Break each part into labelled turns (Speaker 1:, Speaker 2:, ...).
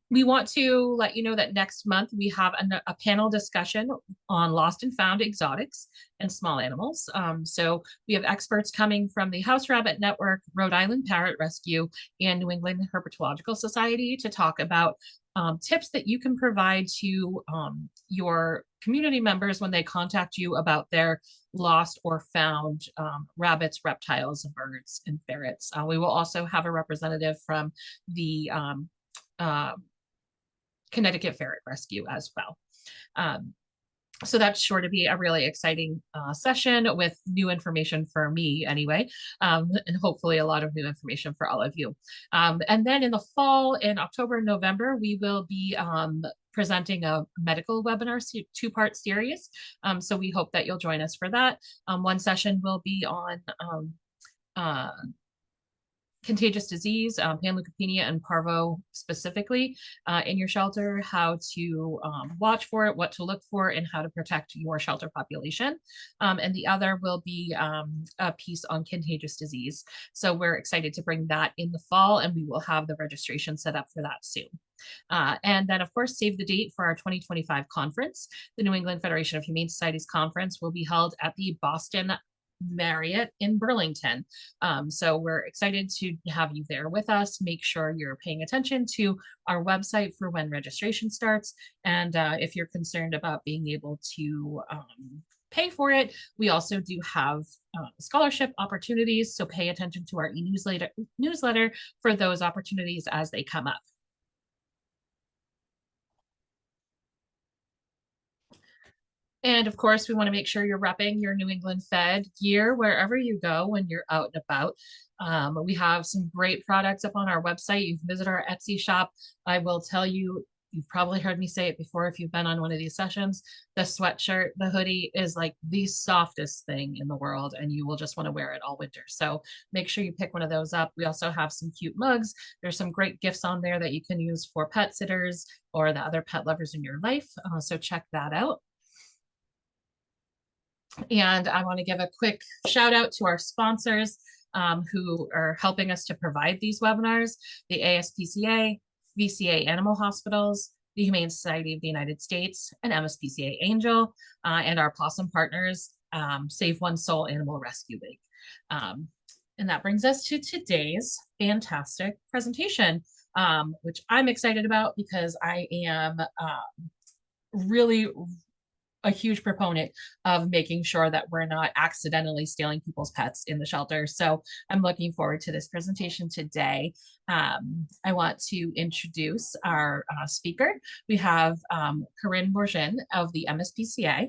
Speaker 1: We want to let you know that next month we have a panel discussion on lost and found exotics and small animals. So we have experts coming from the House Rabbit Network, Rhode Island Parrot Rescue, and New England Herpetological Society to talk about tips that you can provide to your community members when they contact you about their lost or found rabbits, reptiles, birds, and ferrets. We will also have a representative from the Connecticut Ferret Rescue as well. So that's sure to be a really exciting session with new information for me anyway, and hopefully a lot of new information for all of you. And then in the fall, in October and November, we will be presenting a medical webinar two-part series. So we hope that you'll join us for that. One session will be on contagious disease, panleukopenia and parvo specifically in your shelter, how to watch for it, what to look for, and how to protect your shelter population. And the other will be a piece on contagious disease. So we're excited to bring that in the fall, and we will have the registration set up for that soon. And then, of course, save the date for our 2025 conference. The New England Federation of Humane Societies Conference will be held at the Boston Marriott in Burlington. So we're excited to have you there with us. Make sure you're paying attention to our website for when registration starts. And if you're concerned about being able to pay for it, we also do have scholarship opportunities. So pay attention to our newsletter for those opportunities as they come up. And of course, we want to make sure you're repping your New England Fed gear wherever you go when you're out and about. We have some great products up on our website. You can visit our Etsy shop. I will tell you, you've probably heard me say it before if you've been on one of these sessions, the sweatshirt, the hoodie is like the softest thing in the world, and you will just want to wear it all winter. So make sure you pick one of those up. We also have some cute mugs. There's some great gifts on there that you can use for pet sitters or the other pet lovers in your life. So check that out. And I want to give a quick shout out to our sponsors who are helping us to provide these webinars: the ASPCA, VCA Animal Hospitals, the Humane Society of the United States, and MSPCA Angel, and our possum partners, Save One Soul Animal Rescue League. And that brings us to today's fantastic presentation, which I'm excited about because I am really a huge proponent of making sure that we're not accidentally stealing people's pets in the shelter. So I'm looking forward to this presentation today. I want to introduce our speaker. We have Corinne Bourgoin of the MSPCA.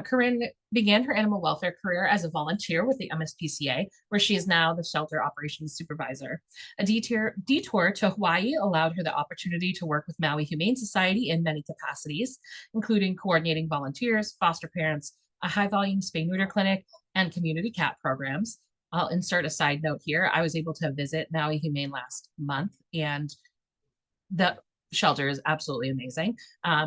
Speaker 1: Corinne began her animal welfare career as a volunteer with the MSPCA, where she is now the Shelter Operations Supervisor. A detour to Hawaii allowed her the opportunity to work with Maui Humane Society in many capacities, including coordinating volunteers, foster parents, a high-volume spay-neuter clinic, and community cat programs. I'll insert a side note here. I was able to visit Maui Humane last month, and the shelter is absolutely amazing.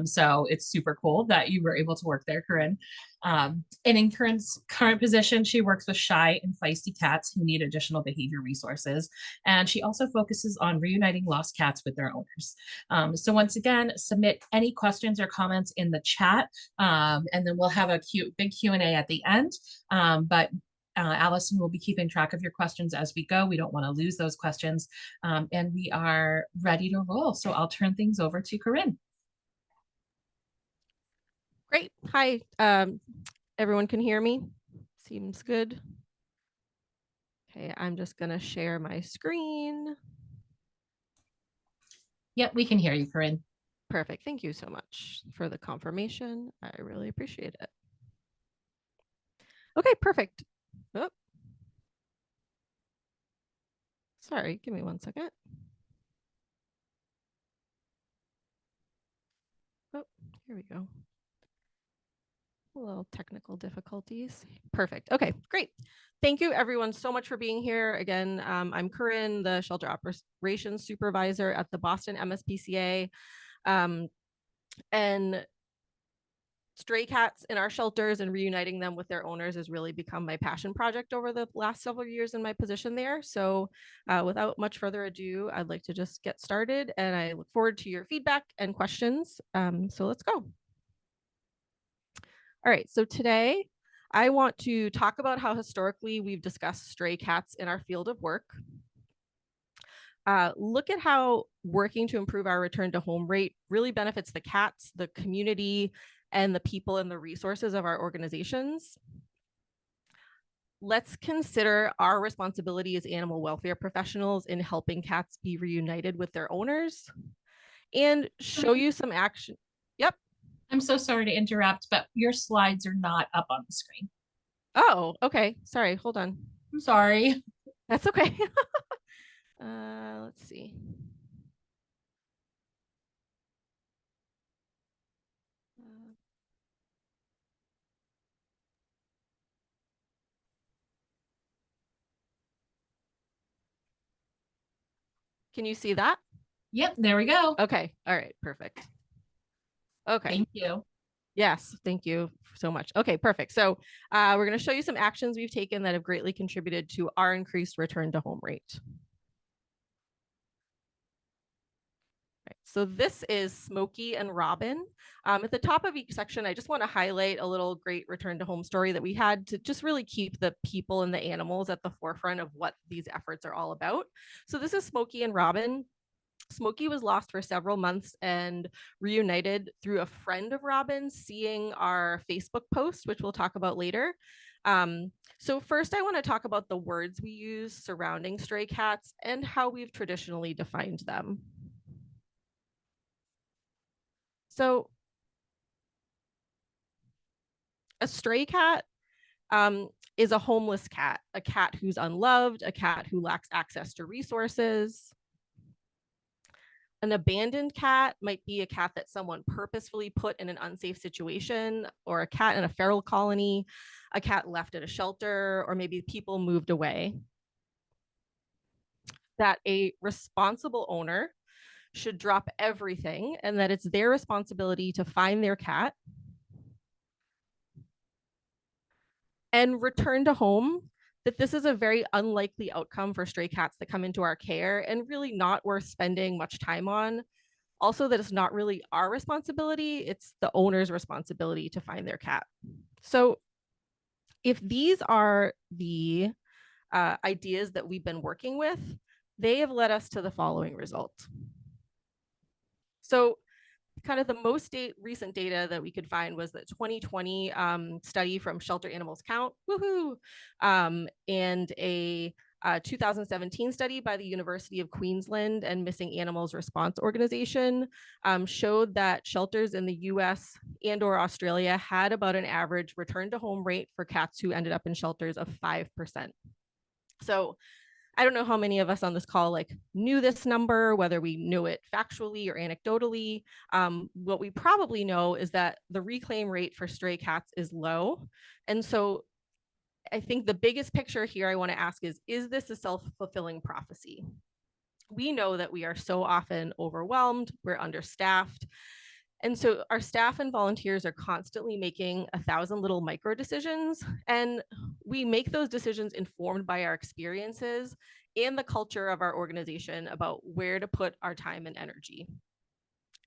Speaker 1: So it's super cool that you were able to work there, Corinne. And in Corinne's current position, she works with shy and feisty cats who need additional behavior resources. And she also focuses on reuniting lost cats with their owners. So once again, submit any questions or comments in the chat, and then we'll have a big Q&A at the end. But Allison will be keeping track of your questions as we go. We don't want to lose those questions. And we are ready to roll. So I'll turn things over to Corinne.
Speaker 2: Great. Hi, everyone can hear me? Seems good. Okay, I'm just going to share my screen.
Speaker 1: Yep, we can hear you, Corinne.
Speaker 2: Perfect. Thank you so much for the confirmation. I really appreciate it. Okay, perfect. Oh. Sorry, give me 1 second. Oh, here we go. A little technical difficulties. Perfect. Okay, great. Thank you everyone so much for being here. Again, I'm Corinne, the Shelter Operations Supervisor at the Boston MSPCA. And stray cats in our shelters and reuniting them with their owners has really become my passion project over the last several years in my position there. So without much further ado, I'd like to just get started, and I look forward to your feedback and questions. So let's go. All right, so today I want to talk about how historically we've discussed stray cats in our field of work. Look at how working to improve our return to home rate really benefits the cats, the community, and the people and the resources of our organizations. Let's consider our responsibility as animal welfare professionals in helping cats be reunited with their owners, and show you some action. Yep.
Speaker 1: I'm so sorry to interrupt, but your slides are not up on the screen.
Speaker 2: Oh, okay. Sorry, hold on.
Speaker 1: I'm sorry.
Speaker 2: That's okay. Let's see. Can you see that?
Speaker 1: Yep, there we go.
Speaker 2: Okay. All right. Perfect. Okay.
Speaker 1: Thank you.
Speaker 2: Yes, thank you so much. Okay, perfect. So we're going to show you some actions we've taken that have greatly contributed to our increased return to home rate. Right, so this is Smokey and Robin. At the top of each section, I just want to highlight a little great return to home story that we had to just really keep the people and the animals at the forefront of what these efforts are all about. So this is Smokey and Robin. Smokey was lost for several months and reunited through a friend of Robin's seeing our Facebook post, which we'll talk about later. So first, I want to talk about the words we use surrounding stray cats and how we've traditionally defined them. So a stray cat is a homeless cat, a cat who's unloved, a cat who lacks access to resources. An abandoned cat might be a cat that someone purposefully put in an unsafe situation, or a cat in a feral colony, a cat left at a shelter, or maybe people moved away. That a responsible owner should drop everything and that it's their responsibility to find their cat and return to home, that this is a very unlikely outcome for stray cats that come into our care and really not worth spending much time on. Also, that it's not really our responsibility, it's the owner's responsibility to find their cat. So if these are the ideas that we've been working with, they have led us to the following result. So kind of the most recent data that we could find was the 2020 study from Shelter Animals Count, woohoo, and a 2017 study by the University of Queensland and Missing Animals Response Organization showed that shelters in the US and or Australia had about an average return to home rate for cats who ended up in shelters of 5%. So I don't know how many of us on this call knew this number, whether we knew it factually or anecdotally. What we probably know is that the reclaim rate for stray cats is low. And so I think the biggest picture here I want to ask is this a self-fulfilling prophecy? We know that we are so often overwhelmed, we're understaffed. And so our staff and volunteers are constantly making 1,000 little micro decisions, and we make those decisions informed by our experiences and the culture of our organization about where to put our time and energy.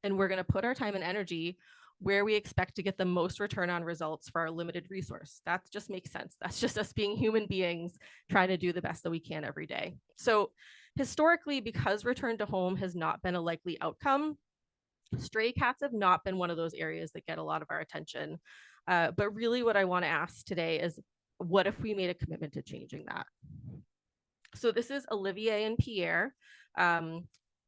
Speaker 2: And we're going to put our time and energy where we expect to get the most return on results for our limited resource. That just makes sense. That's just us being human beings trying to do the best that we can every day. So historically, because return to home has not been a likely outcome, stray cats have not been one of those areas that get a lot of our attention. But really what I want to ask today is, what if we made a commitment to changing that? So this is Olivier and Pierre.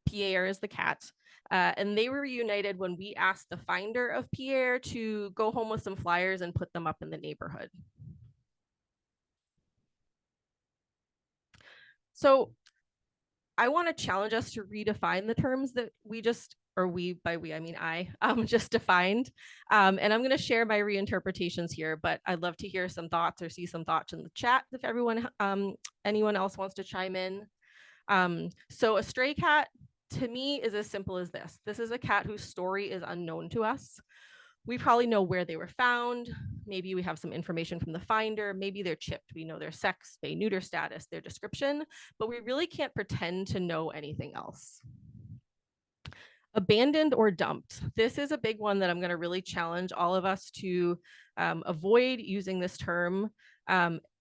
Speaker 2: Pierre is the cat. And they were reunited when we asked the finder of Pierre to go home with some flyers and put them up in the neighborhood. So I want to challenge us to redefine the terms that we just, or we, by we, I mean I, just defined. And I'm going to share my reinterpretations here, but I'd love to hear some thoughts or see some thoughts in the chat if anyone else wants to chime in. So a stray cat, to me, is as simple as this. This is a cat whose story is unknown to us, We probably know where they were found. Maybe we have some information from the finder. Maybe they're chipped. We know their sex, spay, neuter status, their description, but we really can't pretend to know anything else. Abandoned or dumped. This is a big one that I'm going to really challenge all of us to avoid using this term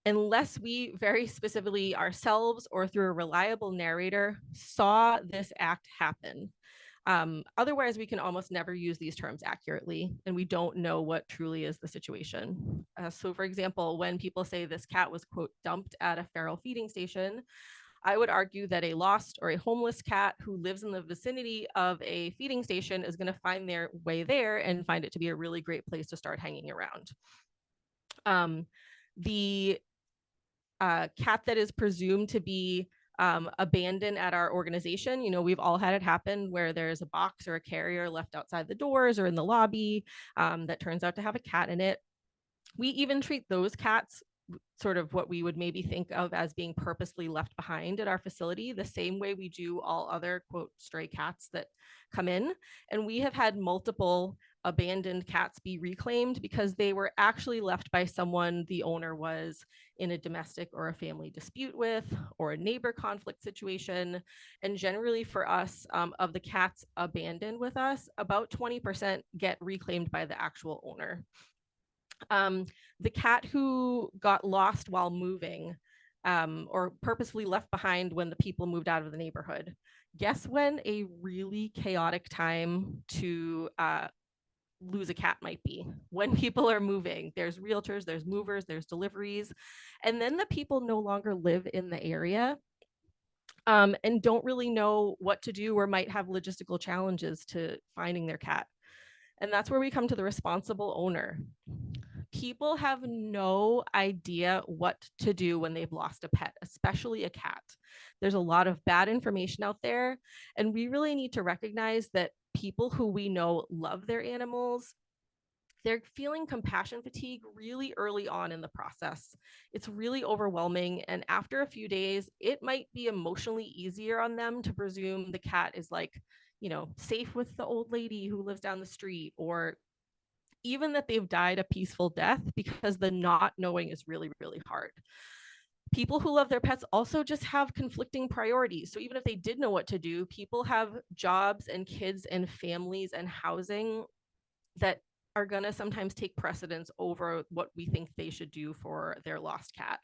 Speaker 2: unless we very specifically ourselves or through a reliable narrator saw this act happen. Otherwise, we can almost never use these terms accurately, and we don't know what truly is the situation. So for example, when people say this cat was, quote, dumped at a feral feeding station, I would argue that a lost or a homeless cat who lives in the vicinity of a feeding station is going to find their way there and find it to be a really great place to start hanging around. The cat that is presumed to be abandoned at our organization, you know, we've all had it happen where there's a box or a carrier left outside the doors or in the lobby that turns out to have a cat in it. We even treat those cats sort of what we would maybe think of as being purposely left behind at our facility, the same way we do all other, quote, stray cats that come in. And we have had multiple abandoned cats be reclaimed because they were actually left by someone the owner was in a domestic or a family dispute with, or a neighbor conflict situation. And generally for us, of the cats abandoned with us, about 20% get reclaimed by the actual owner. The cat who got lost while moving or purposefully left behind when the people moved out of the neighborhood. Guess when a really chaotic time to lose a cat might be? When people are moving. There's realtors, there's movers, there's deliveries, and then the people no longer live in the area and don't really know what to do or might have logistical challenges to finding their cat. And that's where we come to the responsible owner. People have no idea what to do when they've lost a pet, especially a cat. There's a lot of bad information out there, and we really need to recognize that people who we know love their animals, they're feeling compassion fatigue really early on in the process. It's really overwhelming, and after a few days, it might be emotionally easier on them to presume the cat is like, you know, safe with the old lady who lives down the street, or even that they've died a peaceful death, because the not knowing is really, really hard. People who love their pets also just have conflicting priorities. So even if they did know what to do, people have jobs and kids and families and housing that are going to sometimes take precedence over what we think they should do for their lost cat.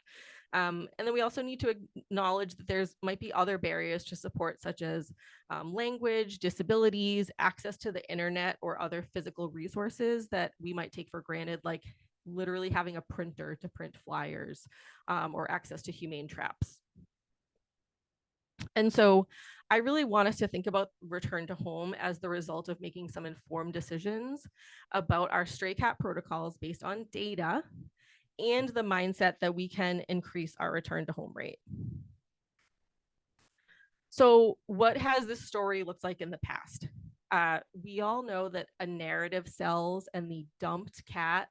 Speaker 2: And then we also need to acknowledge that there's might be other barriers to support, such as language, disabilities, access to the internet, or other physical resources that we might take for granted, like literally having a printer to print flyers or access to humane traps. And so I really want us to think about return to home as the result of making some informed decisions about our stray cat protocols based on data and the mindset that we can increase our return to home rate. So what has this story looked like in the past? We all know that a narrative sells, and the dumped cat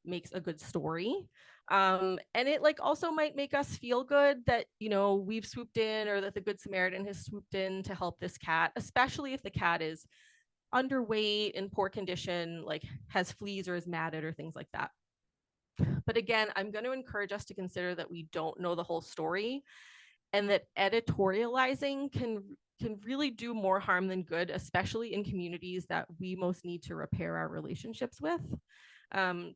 Speaker 2: makes a good story. And it like also might make us feel good that, you know, we've swooped in, or that the Good Samaritan has swooped in to help this cat, especially if the cat is underweight, in poor condition, like has fleas or is matted or things like that. But again, I'm going to encourage us to consider that we don't know the whole story, and that editorializing can really do more harm than good, especially in communities that we most need to repair our relationships with. And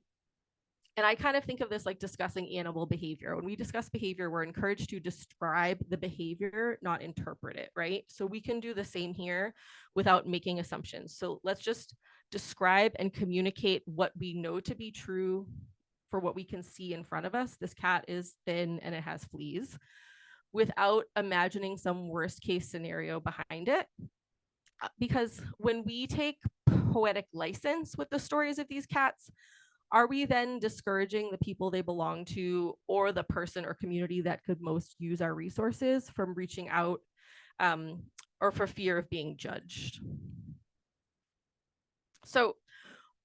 Speaker 2: I kind of think of this like discussing animal behavior. When we discuss behavior, we're encouraged to describe the behavior, not interpret it, right? So we can do the same here without making assumptions. So let's just describe and communicate what we know to be true for what we can see in front of us. This cat is thin and it has fleas, without imagining some worst case scenario behind it. Because when we take poetic license with the stories of these cats, are we then discouraging the people they belong to, or the person or community that could most use our resources, from reaching out or for fear of being judged? So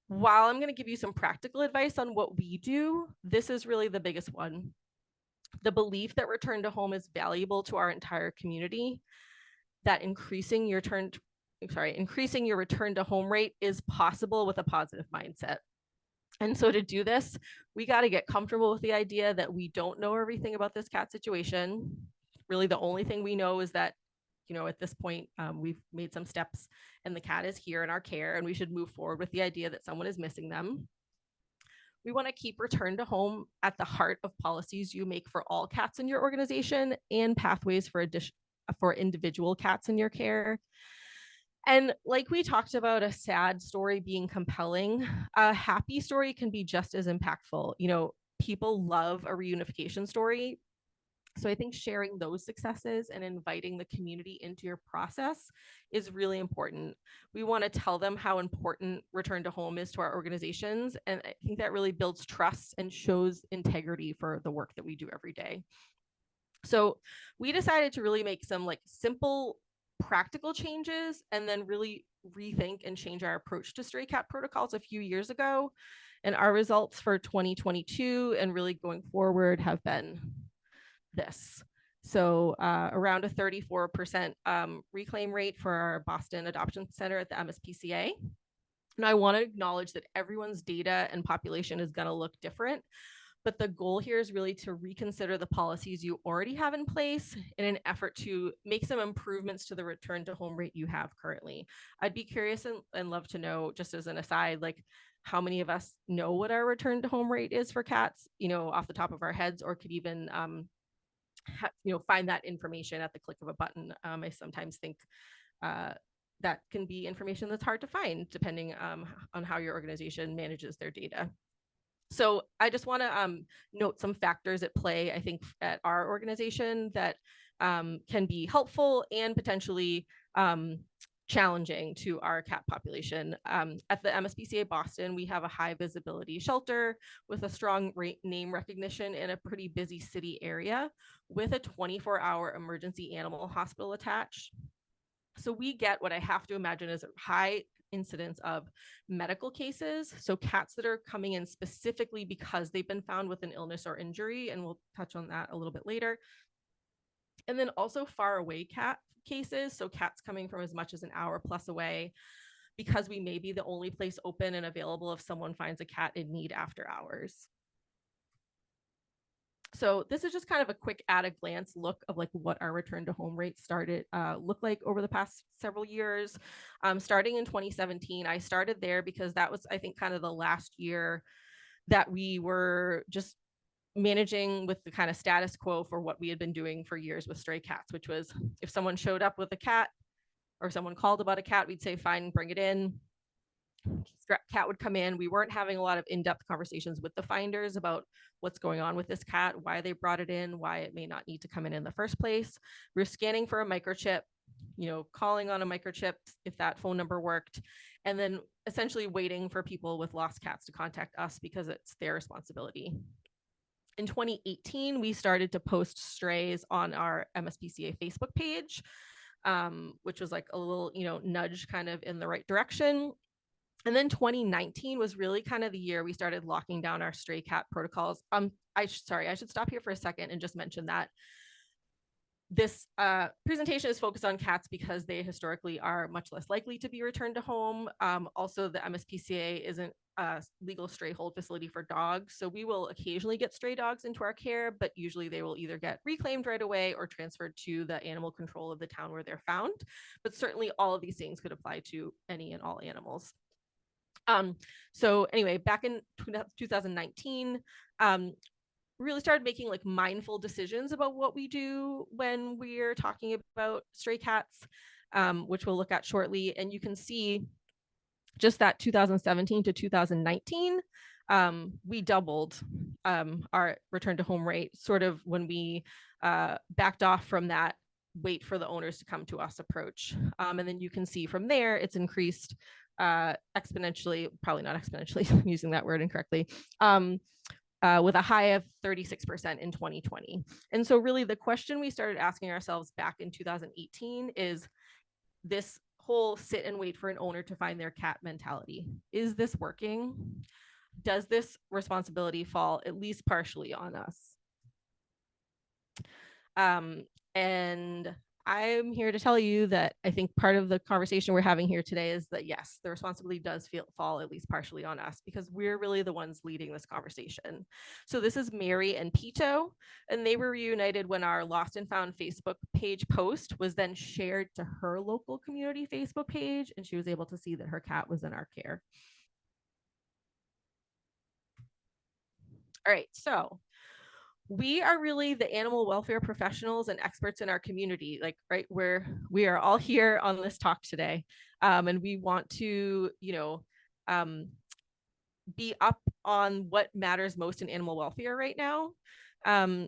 Speaker 2: while I'm going to give you some practical advice on what we do, this is really the biggest one. The belief that return to home is valuable to our entire community, that increasing your increasing your return to home rate is possible with a positive mindset. And so to do this, we got to get comfortable with the idea that we don't know everything about this cat situation. Really, the only thing we know is that, at this point, we've made some steps and the cat is here in our care, and we should move forward with the idea that someone is missing them. We want to keep return to home at the heart of policies you make for all cats in your organization and pathways for individual cats in your care. And like we talked about, a sad story being compelling, a happy story can be just as impactful. People love a reunification story. So I think sharing those successes and inviting the community into your process is really important. We want to tell them how important return to home is to our organizations. And I think that really builds trust and shows integrity for the work that we do every day. So we decided to really make some simple practical changes and then really rethink and change our approach to stray cat protocols a few years ago. And our results for 2022 and really going forward have been this. So around a 34% reclaim rate for our Boston Adoption Center at the MSPCA. And I want to acknowledge that everyone's data and population is going to look different. But the goal here is really to reconsider the policies you already have in place in an effort to make some improvements to the return to home rate you have currently. I'd be curious and love to know, just as an aside, how many of us know what our return to home rate is for cats, off the top of our heads, or could even, find that information at the click of a button. I sometimes think that can be information that's hard to find depending on how your organization manages their data. So I just want to note some factors at play, I think, at our organization that can be helpful and potentially challenging to our cat population. At the MSPCA Boston, we have a high visibility shelter with a strong name recognition in a pretty busy city area with a 24-hour emergency animal hospital attached. So we get what I have to imagine is a high incidence of medical cases. So cats that are coming in specifically because they've been found with an illness or injury, and we'll touch on that a little bit later. And then also far away cat cases. So cats coming from as much as an hour plus away because we may be the only place open and available if someone finds a cat in need after hours. So this is just kind of a quick at a glance look of what our return to home rate started look like over the past several years. Starting in 2017, I started there because that was, I think, kind of the last year that we were just managing with the kind of status quo for what we had been doing for years with stray cats, which was if someone showed up with a cat or someone called about a cat, we'd say, fine, bring it in. Cat would come in. We weren't having a lot of in-depth conversations with the finders about what's going on with this cat, why they brought it in, why it may not need to come in the first place. We were scanning for a microchip, calling on a microchip if that phone number worked, and then essentially waiting for people with lost cats to contact us because it's their responsibility. In 2018, we started to post strays on our MSPCA Facebook page, which was like a little, nudge kind of in the right direction. And then 2019 was really kind of the year we started locking down our stray cat protocols. I should stop here for a second and just mention that this presentation is focused on cats because they historically are much less likely to be returned to home. Also, the MSPCA isn't a legal stray hold facility for dogs. So we will occasionally get stray dogs into our care, but usually they will either get reclaimed right away or transferred to the animal control of the town where they're found. But certainly all of these things could apply to any and all animals. So anyway, back in 2019, really started making mindful decisions about what we do when we're talking about stray cats, which we'll look at shortly. And you can see just that 2017 to 2019, we doubled our return to home rate sort of when we backed off from that wait for the owners to come to us approach. And then you can see from there, it's increased exponentially, probably not exponentially, I'm using that word incorrectly, with a high of 36% in 2020. And so really the question we started asking ourselves back in 2018 is this whole sit and wait for an owner to find their cat mentality. Is this working? Does this responsibility fall at least partially on us? And I'm here to tell you that I think part of the conversation we're having here today is that yes, the responsibility does fall at least partially on us because we're really the ones leading this conversation. So this is Mary and Pito, and they were reunited when our Lost and Found Facebook page post was then shared to her local community Facebook page, and she was able to see that her cat was in our care. All right, so we are really the animal welfare professionals and experts in our community, like right where we are all here on this talk today. And we want to, be up on what matters most in animal welfare right now.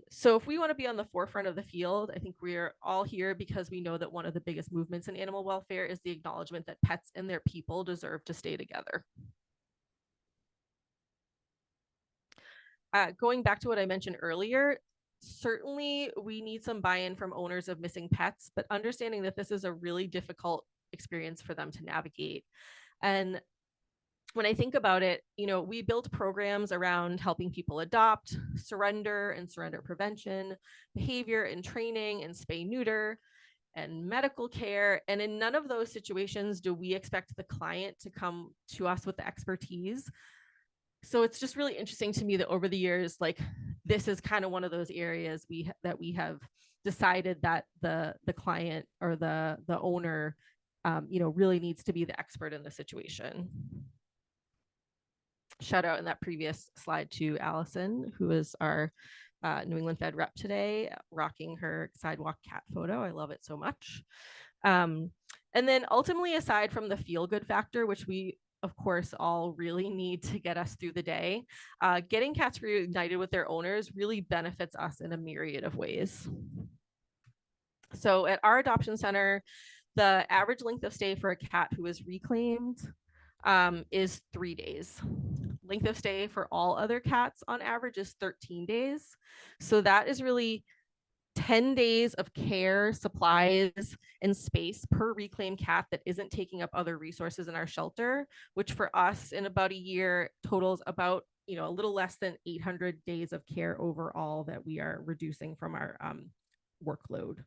Speaker 2: So if we want to be on the forefront of the field, I think we're all here because we know that one of the biggest movements in animal welfare is the acknowledgement that pets and their people deserve to stay together. Going back to what I mentioned earlier, certainly we need some buy-in from owners of missing pets, but understanding that this is a really difficult experience for them to navigate. And when I think about it, we build programs around helping people adopt, surrender and surrender prevention, behavior and training, and spay neuter, and medical care. And in none of those situations do we expect the client to come to us with the expertise. So it's just really interesting to me that over the years, like this is kind of one of those areas that we have decided that the client or the owner, really needs to be the expert in the situation. Shout out in that previous slide to Allison, who is our New England Fed rep today, rocking her sidewalk cat photo. I love it so much. And then ultimately, aside from the feel good factor, which we of course all really need to get us through the day, getting cats reunited with their owners really benefits us in a myriad of ways. So at our adoption center, the average length of stay for a cat who is reclaimed is 3 days. Length of stay for all other cats on average is 13 days. So that is really 10 days of care, supplies, and space per reclaimed cat that isn't taking up other resources in our shelter, which for us in about a year totals about, a little less than 800 days of care overall that we are reducing from our workload.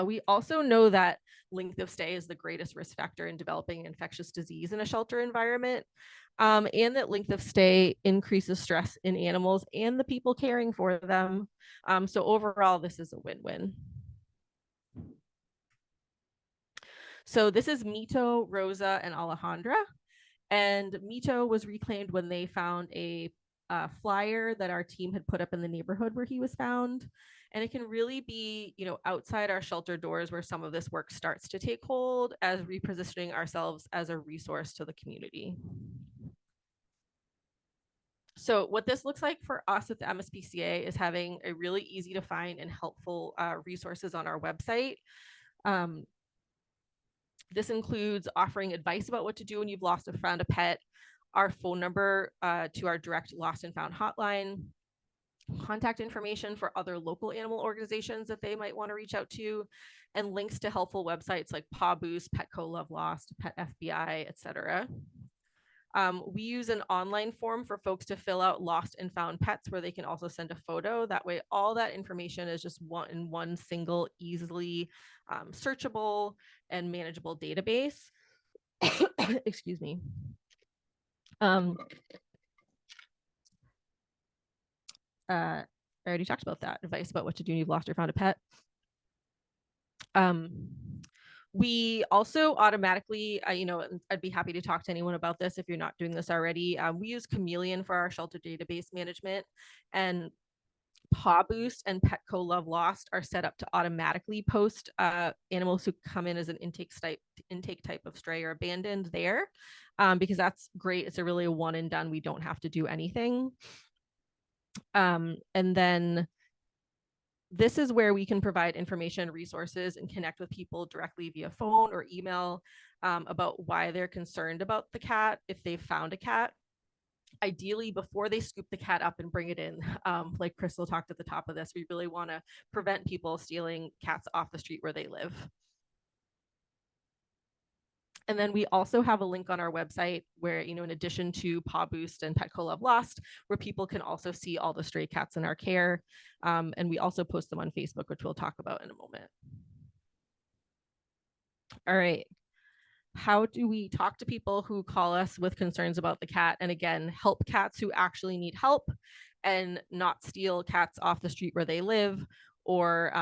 Speaker 2: We also know that length of stay is the greatest risk factor in developing infectious disease in a shelter environment, and that length of stay increases stress in animals and the people caring for them. So overall, this is a win-win. So this is Mito, Rosa, and Alejandra. And Mito was reclaimed when they found a flyer that our team had put up in the neighborhood where he was found. And it can really be, outside our shelter doors where some of this work starts to take hold as repositioning ourselves as a resource to the community. So what this looks like for us at the MSPCA is having a really easy to find and helpful resources on our website. This includes offering advice about what to do when you've lost or found a pet, our phone number to our direct lost and found hotline, contact information for other local animal organizations that they might want to reach out to, and links to helpful websites like Paw Boost, Petco Love Lost, Pet FBI, etc. We use an online form for folks to fill out lost and found pets where they can also send a photo. That way, all that information is just in one single, easily searchable and manageable database. Excuse me. I already talked about that, advice about what to do when you've lost or found a pet. We also automatically, I'd be happy to talk to anyone about this if you're not doing this already. We use Chameleon for our shelter database management, and Paw Boost and Petco Love Lost are set up to automatically post animals who come in as an intake type of stray or abandoned there, because that's great. It's a really one and done. We don't have to do anything. And then this is where we can provide information, resources, and connect with people directly via phone or email about why they're concerned about the cat if they've found a cat. Ideally, before they scoop the cat up and bring it in, like Crystal talked at the top of this, we really want to prevent people stealing cats off the street where they live. And then we also have a link on our website where, in addition to Paw Boost and Petco Love Lost, where people can also see all the stray cats in our care. And we also post them on Facebook, which we'll talk about in a moment. All right. How do we talk to people who call us with concerns about the cat? And again, help cats who actually need help and not steal cats off the street where they live, or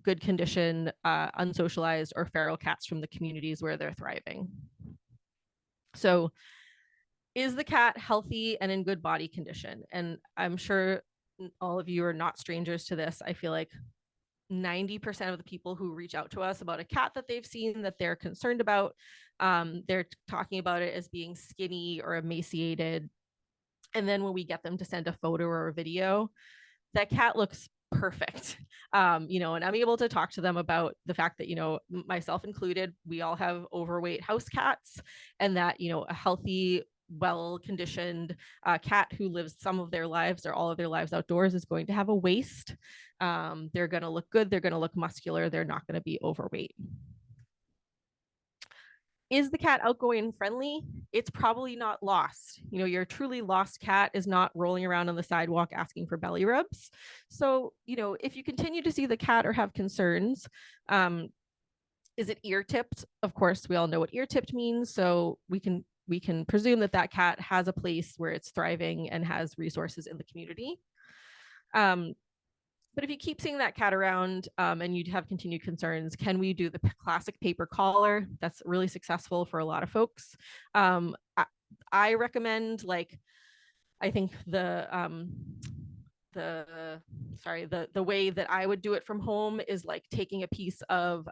Speaker 2: good condition, unsocialized or feral cats from the communities where they're thriving. So is the cat healthy and in good body condition? And I'm sure all of you are not strangers to this. I feel like 90% of the people who reach out to us about a cat that they've seen that they're concerned about, they're talking about it as being skinny or emaciated. And then when we get them to send a photo or a video, that cat looks perfect. And I'm able to talk to them about the fact that, myself included, we all have overweight house cats, and that, a healthy, well-conditioned cat who lives some of their lives or all of their lives outdoors is going to have a waist. They're going to look good. They're going to look muscular. They're not going to be overweight. Is the cat outgoing and friendly? It's probably not lost. Your truly lost cat is not rolling around on the sidewalk asking for belly rubs. So, if you continue to see the cat or have concerns, is it ear tipped? Of course, we all know what ear tipped means. So we can presume that that cat has a place where it's thriving and has resources in the community. But if you keep seeing that cat around and you have continued concerns, can we do the classic paper collar? That's really successful for a lot of folks. I recommend, I think the way that I would do it from home is like taking a piece of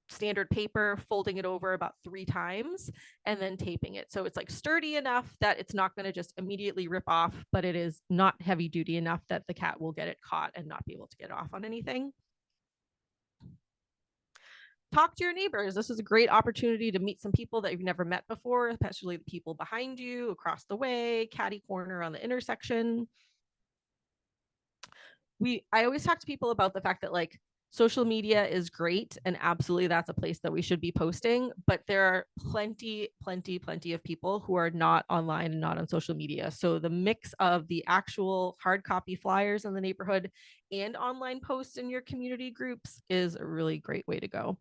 Speaker 2: standard paper, folding it over about 3 times, and then taping it. So it's like sturdy enough that it's not going to just immediately rip off, but it is not heavy duty enough that the cat will get it caught and not be able to get off on anything. Talk to your neighbors. This is a great opportunity to meet some people that you've never met before, especially the people behind you, across the way, catty corner on the intersection. I always talk to people about the fact that social media is great, and absolutely that's a place that we should be posting, but there are plenty of people who are not online and not on social media. So the mix of the actual hard copy flyers in the neighborhood and online posts in your community groups is a really great way to go.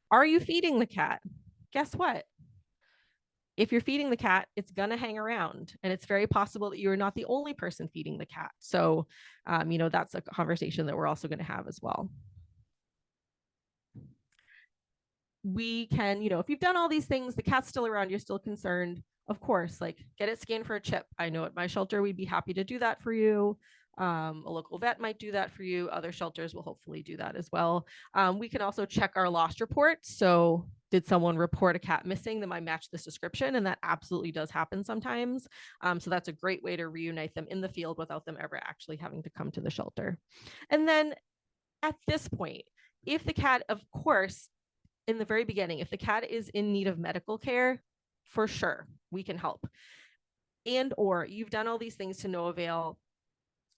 Speaker 2: Are you feeding the cat? Guess what? If you're feeding the cat, it's going to hang around, and it's very possible that you're not the only person feeding the cat. So, that's a conversation that we're also going to have as well. We can, if you've done all these things, the cat's still around, you're still concerned, of course, get it scanned for a chip. I know at my shelter, we'd be happy to do that for you. A local vet might do that for you. Other shelters will hopefully do that as well. We can also check our lost report. So did someone report a cat missing that might match this description? And that absolutely does happen sometimes. So that's a great way to reunite them in the field without them ever actually having to come to the shelter. And then at this point, if the cat, of course, in the very beginning, if the cat is in need of medical care, for sure, we can help. And or you've done all these things to no avail,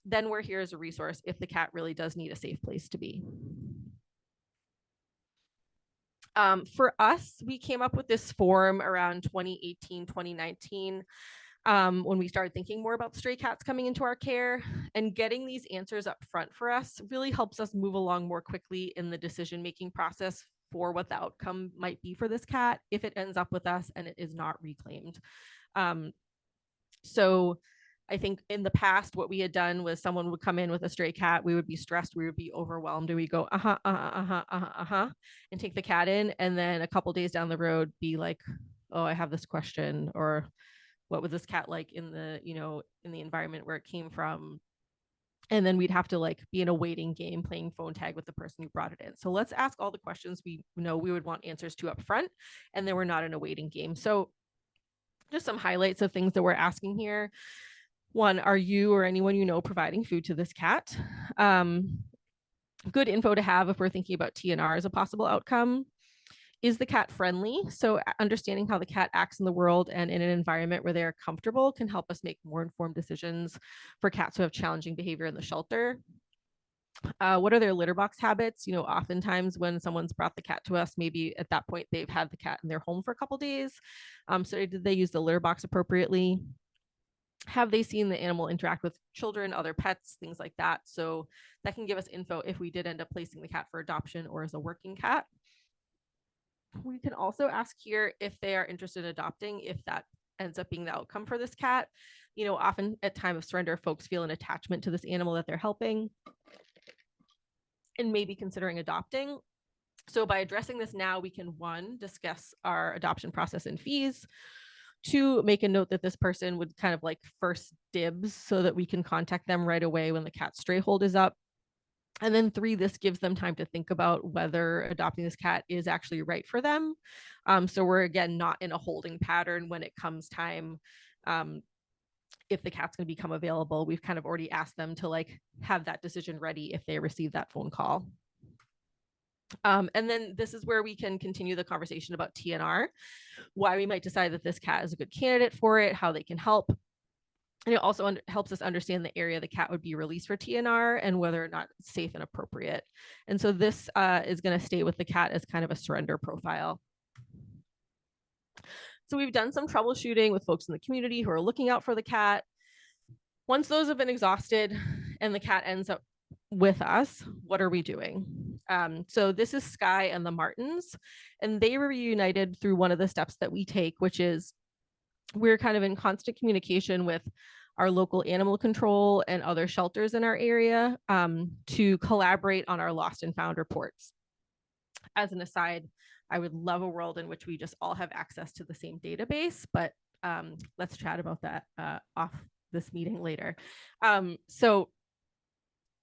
Speaker 2: then we're here as a resource if the cat really does need a safe place to be. For us, we came up with this form around 2018, 2019, when we started thinking more about stray cats coming into our care, and getting these answers up front for us really helps us move along more quickly in the decision-making process for what the outcome might be for this cat if it ends up with us and it is not reclaimed. So I think in the past, what we had done was someone would come in with a stray cat. We would be stressed. We would be overwhelmed. And we go, and take the cat in. And then a couple days down the road, be like, oh, I have this question, or what was this cat like in the, in the environment where it came from? And then we'd have to be in a waiting game playing phone tag with the person who brought it in. So let's ask all the questions we know we would want answers to up front, and then we're not in a waiting game. So just some highlights of things that we're asking here. 1, are you or anyone you know providing food to this cat? Good info to have if we're thinking about TNR as a possible outcome. Is the cat friendly? So understanding how the cat acts in the world and in an environment where they're comfortable can help us make more informed decisions for cats who have challenging behavior in the shelter. What are their litter box habits? Oftentimes when someone's brought the cat to us, maybe at that point they've had the cat in their home for a couple days. So did they use the litter box appropriately? Have they seen the animal interact with children, other pets, things like that? So that can give us info if we did end up placing the cat for adoption or as a working cat. We can also ask here if they are interested in adopting, if that ends up being the outcome for this cat. You know, often at time of surrender, folks feel an attachment to this animal that they're helping and maybe considering adopting. So by addressing this now, we can, one, discuss our adoption process and fees. Two, make a note that this person would kind of like first dibs so that we can contact them right away when the cat stray hold is up. And then three, this gives them time to think about whether adopting this cat is actually right for them. So we're, again, not in a holding pattern when it comes time. If the cat's going to become available, we've kind of already asked them to like have that decision ready if they receive that phone call. And then this is where we can continue the conversation about TNR, why we might decide that this cat is a good candidate for it, how they can help. And it also helps us understand the area the cat would be released for TNR and whether or not it's safe and appropriate. And so this is going to stay with the cat as kind of a surrender profile. So we've done some troubleshooting with folks in the community who are looking out for the cat. Once those have been exhausted and the cat ends up with us, what are we doing? So this is Sky and the Martins, and they were reunited through one of the steps that we take, which is we're kind of in constant communication with our local animal control and other shelters in our area to collaborate on our lost and found reports. As an aside, I would love a world in which we just all have access to the same database, but let's chat about that off this meeting later. So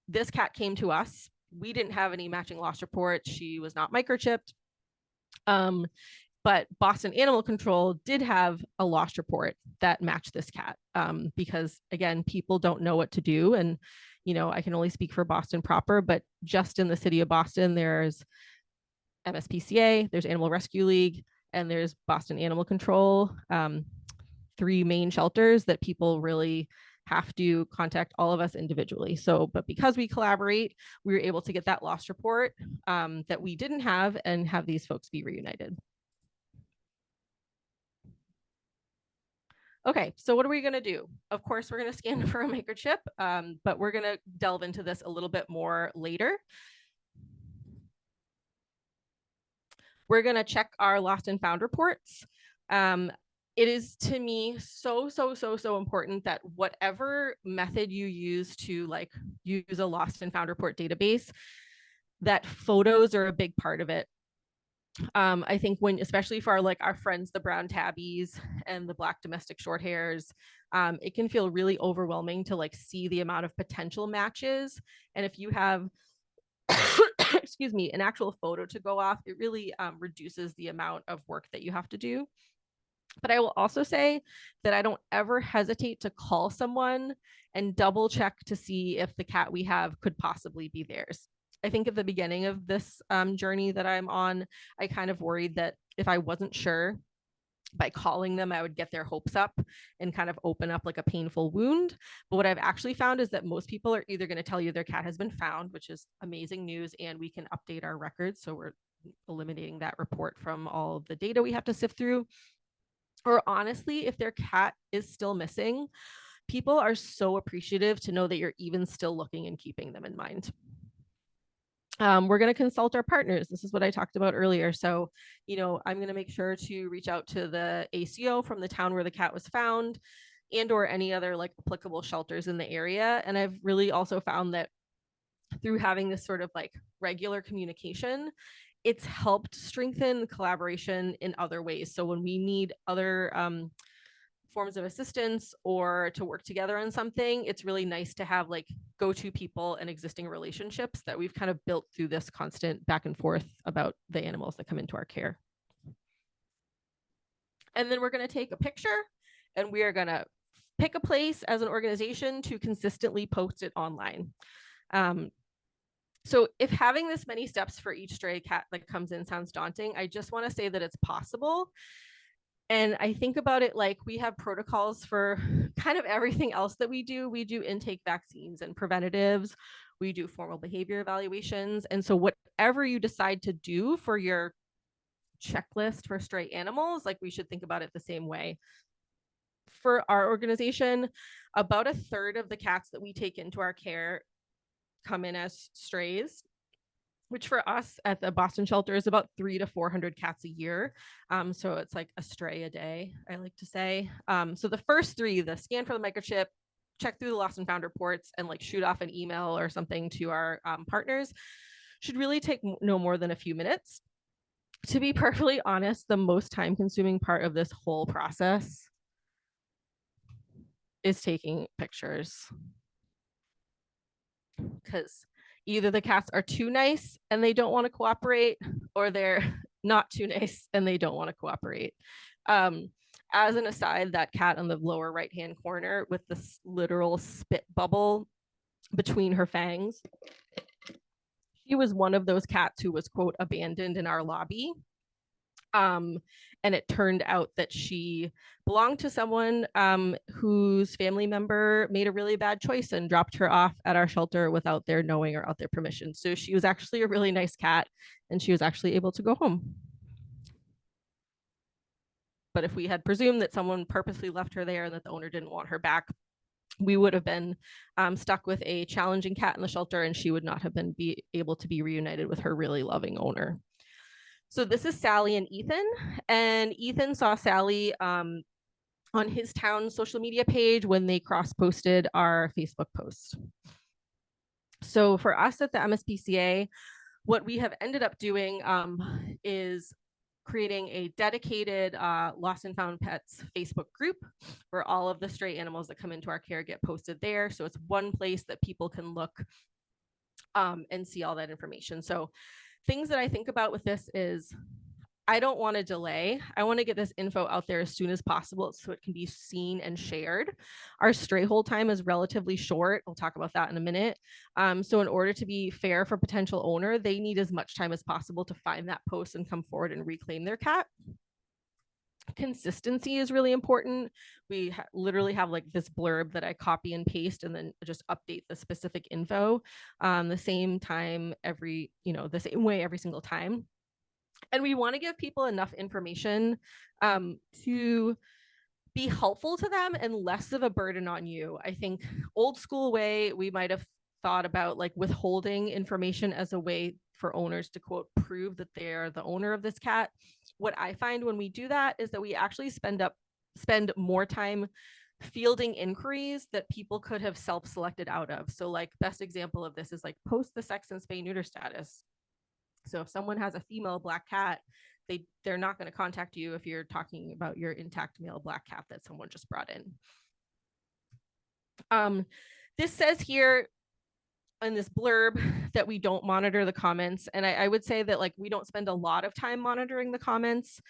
Speaker 2: this cat came to us. We didn't have any matching loss reports. She was not microchipped. But Boston Animal Control did have a loss report that matched this cat because, again, people don't know what to do. And, you know, I can only speak for Boston proper, but just in the city of Boston, there's MSPCA, there's Animal Rescue League, and there's Boston Animal Control, three main shelters that people really have to contact all of us individually. So, but because we collaborate, we were able to get that loss report that we didn't have and have these folks be reunited. Okay, so what are we going to do? Of course, we're going to scan for a microchip, but we're going to delve into this a little bit more later. We're going to check our lost and found reports. It is, to me, so important that whatever method you use to like use a lost and found report database, that photos are a big part of it. I think when, especially for our friends, the brown tabbies and the black domestic short hairs, it can feel really overwhelming to like see the amount of potential matches. And if you have, excuse me, an actual photo to go off, it really reduces the amount of work that you have to do. But I will also say that I don't ever hesitate to call someone and double check to see if the cat we have could possibly be theirs. I think at the beginning of this journey that I'm on, I kind of worried that if I wasn't sure, by calling them, I would get their hopes up and kind of open up like a painful wound. But what I've actually found is that most people are either going to tell you their cat has been found, which is amazing news, and we can update our records. So we're eliminating that report from all of the data we have to sift through. Or honestly, if their cat is still missing, people are so appreciative to know that you're even still looking and keeping them in mind. We're going to consult our partners. This is what I talked about earlier. So, you know, I'm going to make sure to reach out to the ACO from the town where the cat was found and or any other like applicable shelters in the area. And I've really also found that through having this sort of like regular communication, it's helped strengthen collaboration in other ways. So when we need other forms of assistance or to work together on something, it's really nice to have like go-to people and existing relationships that we've kind of built through this constant back and forth about the animals that come into our care. And then we're going to take a picture and we are going to pick a place as an organization to consistently post it online. So if having this many steps for each stray cat that comes in sounds daunting, I just want to say that it's possible. And I think about it like we have protocols for kind of everything else that we do. We do intake vaccines and preventatives. We do formal behavior evaluations. And so whatever you decide to do for your checklist for stray animals, like we should think about it the same way. For our organization, about a third of the cats that we take into our care come in as strays, which for us at the Boston shelter is about 300 to 400 cats a year. So it's like a stray a day, I like to say. So the first three, the scan for the microchip, check through the lost and found reports, and like shoot off an email or something to our partners, should really take no more than a few minutes. To be perfectly honest, the most time consuming part of this whole process is taking pictures, because either the cats are too nice and they don't want to cooperate, or they're not too nice and they don't want to cooperate. As an aside, that cat on the lower right hand corner with this literal spit bubble between her fangs, she was one of those cats who was, quote, abandoned in our lobby. And it turned out that she belonged to someone whose family member made a really bad choice and dropped her off at our shelter without their knowing or out their permission. So she was actually a really nice cat, and she was actually able to go home. But if we had presumed that someone purposely left her there and that the owner didn't want her back, we would have been stuck with a challenging cat in the shelter, and she would not have been able to be reunited with her really loving owner. So this is Sally and Ethan, and Ethan saw Sally on his town social media page when they cross-posted our Facebook post. So for us at the MSPCA, what we have ended up doing is creating a dedicated lost and found pets Facebook group where all of the stray animals that come into our care get posted there. So it's one place that people can look and see all that information. So things that I think about with this is, I don't want to delay. I want to get this info out there as soon as possible so it can be seen and shared. Our stray hold time is relatively short. I'll talk about that in a minute. So in order to be fair for potential owner, they need as much time as possible to find that post and come forward and reclaim their cat. Consistency is really important. We literally have like this blurb that I copy and paste and then just update the specific info the same time the same way every single time. And we want to give people enough information to be helpful to them and less of a burden on you. I think old school way, we might have thought about like withholding information as a way for owners to, quote, prove that they're the owner of this cat. What I find when we do that is that we actually spend more time fielding inquiries that people could have self-selected out of. So like best example of this is like post the sex and spay neuter status. So if someone has a female black cat, they're not going to contact you if you're talking about your intact male black cat that someone just brought in. This says here in this blurb that we don't monitor the comments. And I would say that like we don't spend a lot of time monitoring the comments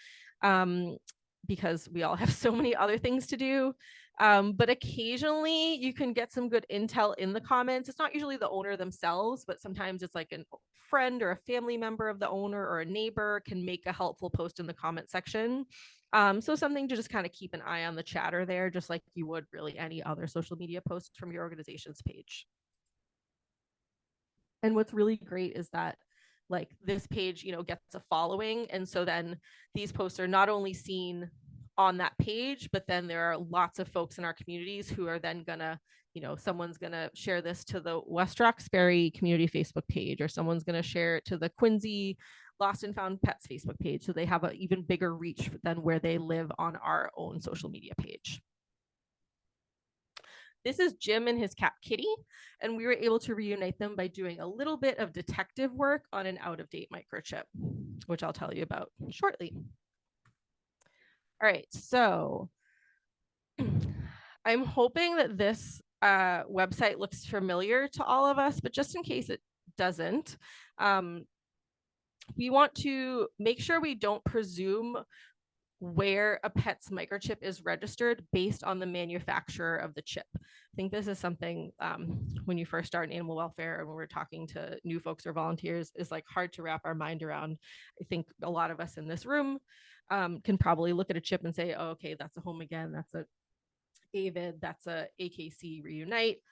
Speaker 2: because we all have so many other things to do. But occasionally you can get some good intel in the comments. It's not usually the owner themselves, but sometimes it's like a friend or a family member of the owner or a neighbor can make a helpful post in the comment section. So something to just kind of keep an eye on the chatter there, just like you would really any other social media post from your organization's page. And what's really great is that like this page, gets a following. And so then these posts are not only seen on that page, but then there are lots of folks in our communities who are then gonna, someone's gonna share this to the West Roxbury community Facebook page, or someone's gonna share it to the Quincy Lost and Found Pets Facebook page. So they have an even bigger reach than where they live on our own social media page. This is Jim and his cat Kitty, and we were able to reunite them by doing a little bit of detective work on an out-of-date microchip, which I'll tell you about shortly. All right, so I'm hoping that this website looks familiar to all of us, but just in case it doesn't, we want to make sure we don't presume where a pet's microchip is registered based on the manufacturer of the chip. I think this is something when you first start in animal welfare and when we're talking to new folks or volunteers is like hard to wrap our mind around. I think a lot of us in this room can probably look at a chip and say, oh, okay, that's a Home Again, that's a David, that's a AKC Reunite.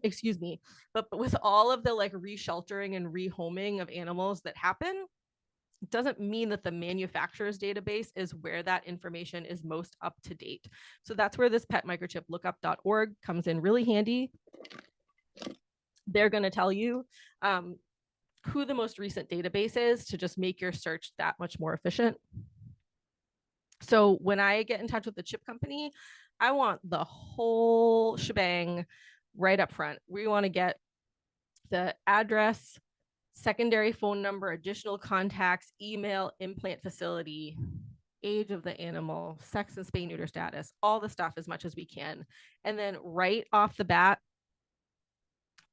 Speaker 2: Excuse me. But with all of the like resheltering and rehoming of animals that happen, It doesn't mean that the manufacturer's database is where that information is most up to date. So that's where this petmicrochiplookup.org comes in really handy. They're going to tell you who the most recent database is to just make your search that much more efficient. So when I get in touch with the chip company, I want the whole shebang right up front. We want to get the address, secondary phone number, additional contacts, email, implant facility, age of the animal, sex and spay neuter status, all the stuff as much as we can. And then right off the bat,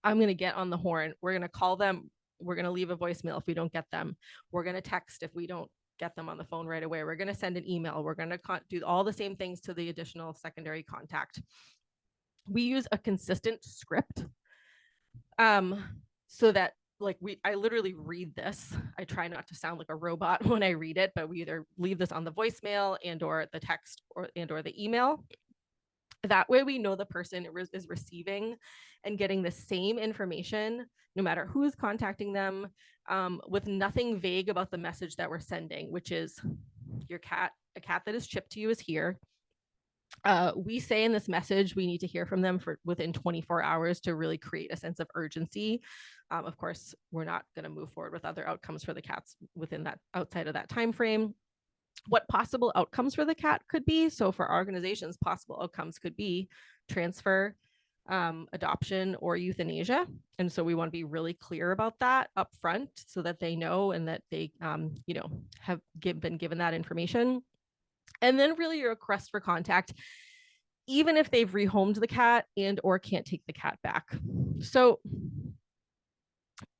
Speaker 2: I'm going to get on the horn. We're going to call them. We're going to leave a voicemail if we don't get them. We're going to text if we don't get them on the phone right away. We're going to send an email. We're going to do all the same things to the additional secondary contact. We use a consistent script so that I literally read this. I try not to sound like a robot when I read it, but we either leave this on the voicemail and or the text and or the email. That way we know the person is receiving and getting the same information, no matter who's contacting them, with nothing vague about the message that we're sending, which is a cat that is chipped to you is here. We say in this message, we need to hear from them for within 24 hours to really create a sense of urgency. Of course, we're not going to move forward with other outcomes for the cats within that outside of that time frame. What possible outcomes for the cat could be. So for our organizations, possible outcomes could be transfer, adoption, or euthanasia. And so we want to be really clear about that up front so that they know and that they, have been given that information. And then really your request for contact, even if they've rehomed the cat and or can't take the cat back. So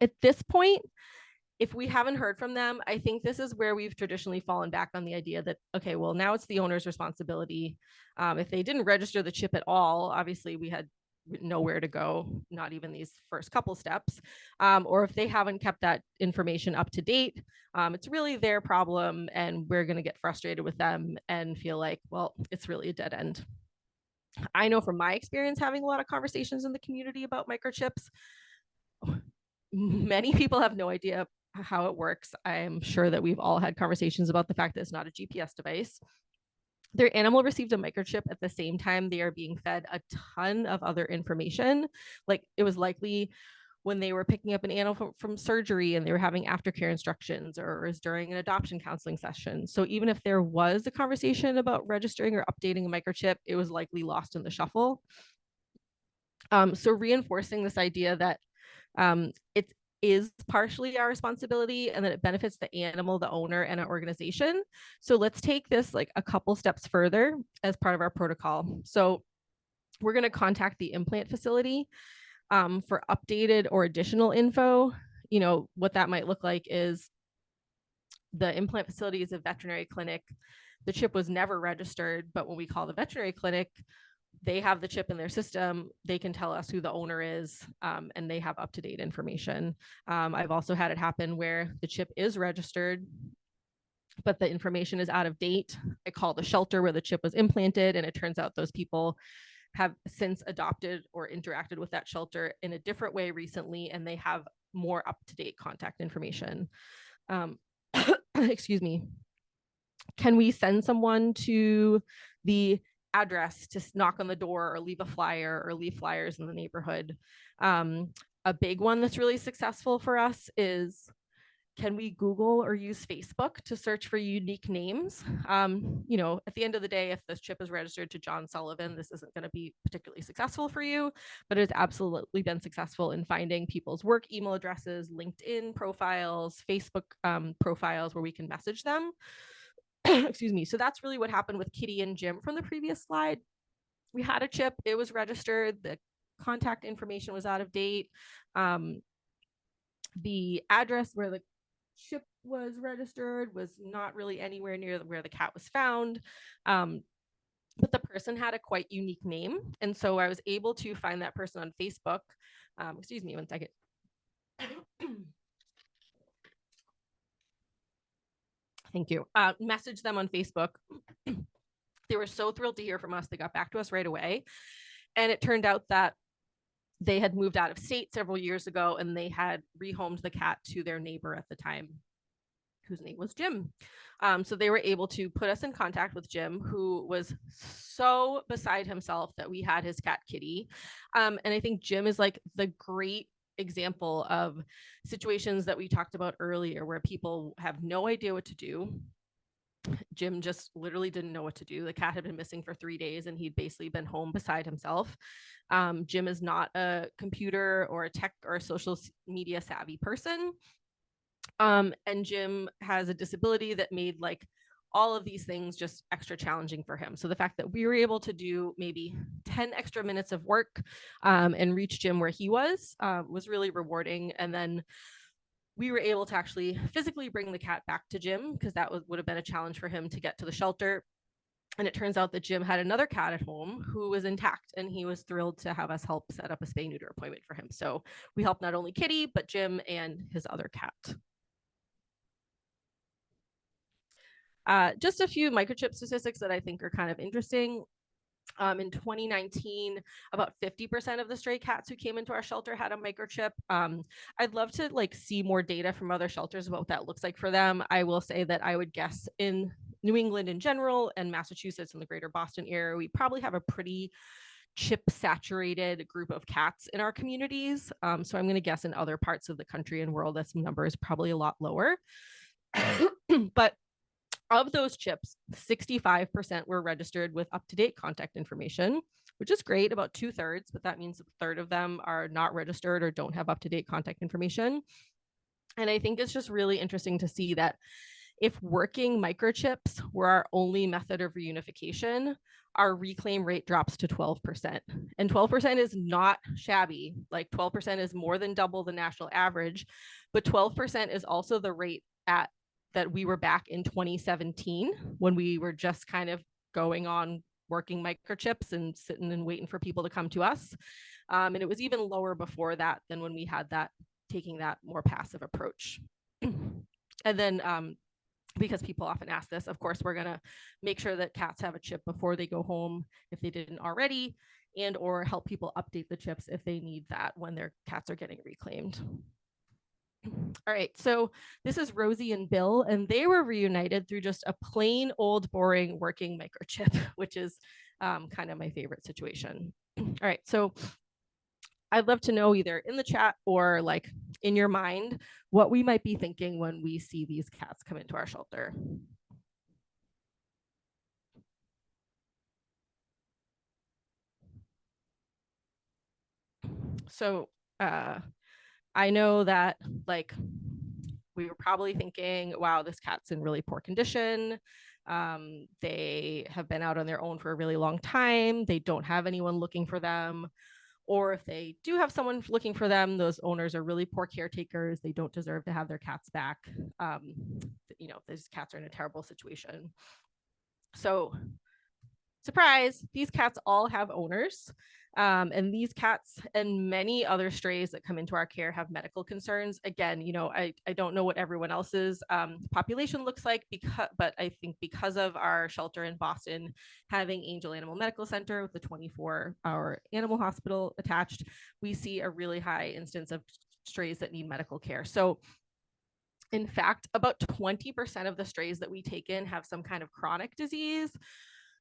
Speaker 2: at this point, if we haven't heard from them, I think this is where we've traditionally fallen back on the idea that, okay, well, now it's the owner's responsibility. If they didn't register the chip at all, obviously we had nowhere to go, not even these first couple steps. Or if they haven't kept that information up to date, it's really their problem. And we're going to get frustrated with them and feel like, well, it's really a dead end. I know from my experience having a lot of conversations in the community about microchips, many people have no idea how it works. I'm sure that we've all had conversations about the fact that it's not a GPS device. Their animal received a microchip at the same time they are being fed a ton of other information. Like it was likely when they were picking up an animal from surgery and they were having aftercare instructions, or is during an adoption counseling session. So even if there was a conversation about registering or updating a microchip, it was likely lost in the shuffle. So reinforcing this idea that it is partially our responsibility and that it benefits the animal, the owner, and our organization. So let's take this like a couple steps further as part of our protocol. So we're going to contact the implant facility for updated or additional info. You know, what that might look like is the implant facility is a veterinary clinic. The chip was never registered, but when we call the veterinary clinic, they have the chip in their system. They can tell us who the owner is, and they have up-to-date information. I've also had it happen where the chip is registered, but the information is out of date. I call the shelter where the chip was implanted, and it turns out those people have since adopted or interacted with that shelter in a different way recently, and they have more up-to-date contact information. Excuse me. Can we send someone to the address to knock on the door or leave a flyer or leave flyers in the neighborhood? A big one that's really successful for us is, can we Google or use Facebook to search for unique names? You know, at the end of the day, if this chip is registered to John Sullivan, this isn't going to be particularly successful for you, but it's absolutely been successful in finding people's work email addresses, LinkedIn profiles, Facebook profiles where we can message them. Excuse me. So that's really what happened with Kitty and Jim from the previous slide. We had a chip, it was registered, the contact information was out of date. The address where the chip was registered was not really anywhere near where the cat was found. But the person had a quite unique name. And so I was able to find that person on Facebook. Excuse me one second. Thank you. Message them on Facebook. They were so thrilled to hear from us. They got back to us right away. And it turned out that they had moved out of state several years ago and they had rehomed the cat to their neighbor at the time, whose name was Jim. So they were able to put us in contact with Jim, who was so beside himself that we had his cat Kitty. And I think Jim is like the great example of situations that we talked about earlier, where people have no idea what to do. Jim just literally didn't know what to do. The cat had been missing for 3 days and he'd basically been home beside himself. Jim is not a computer or a tech or a social media savvy person. And Jim has a disability that made like all of these things just extra challenging for him. So the fact that we were able to do maybe 10 extra minutes of work and reach Jim where he was really rewarding. And then we were able to actually physically bring the cat back to Jim, because that would have been a challenge for him to get to the shelter. And it turns out that Jim had another cat at home who was intact, and he was thrilled to have us help set up a spay neuter appointment for him. So we helped not only Kitty, but Jim and his other cat. Just a few microchip statistics that I think are kind of interesting. In 2019, about 50% of the stray cats who came into our shelter had a microchip. I'd love to like see more data from other shelters about what that looks like for them. I will say that I would guess in New England in general and Massachusetts and the greater Boston area, we probably have a pretty chip saturated group of cats in our communities. So I'm going to guess in other parts of the country and world, this number is probably a lot lower. But of those chips, 65% were registered with up-to-date contact information, which is great, about 2/3, but that means a third of them are not registered or don't have up-to-date contact information. And I think it's just really interesting to see that if working microchips were our only method of reunification, our reclaim rate drops to 12%. And 12% is not shabby. Like 12% is more than double the national average, but 12% is also the rate that we were back in 2017, when we were just kind of going on working microchips and sitting and waiting for people to come to us. And it was even lower before that than when we had that, taking that more passive approach. And then because people often ask this, of course, we're gonna make sure that cats have a chip before they go home if they didn't already, and or help people update the chips if they need that when their cats are getting reclaimed. All right, so this is Rosie and Bill, and they were reunited through just a plain old boring working microchip, which is kind of my favorite situation. All right, so I'd love to know either in the chat or like in your mind what we might be thinking when we see these cats come into our shelter. So I know that like we were probably thinking, wow, this cat's in really poor condition. They have been out on their own for a really long time. They don't have anyone looking for them. Or if they do have someone looking for them, those owners are really poor caretakers. They don't deserve to have their cats back. You know, these cats are in a terrible situation. So surprise, these cats all have owners. And these cats and many other strays that come into our care have medical concerns. Again, you know, I don't know what everyone else's population looks like, but I think because of our shelter in Boston having Angel Animal Medical Center with the 24-hour animal hospital attached, we see a really high instance of strays that need medical care. So in fact, about 20% of the strays that we take in have some kind of chronic disease.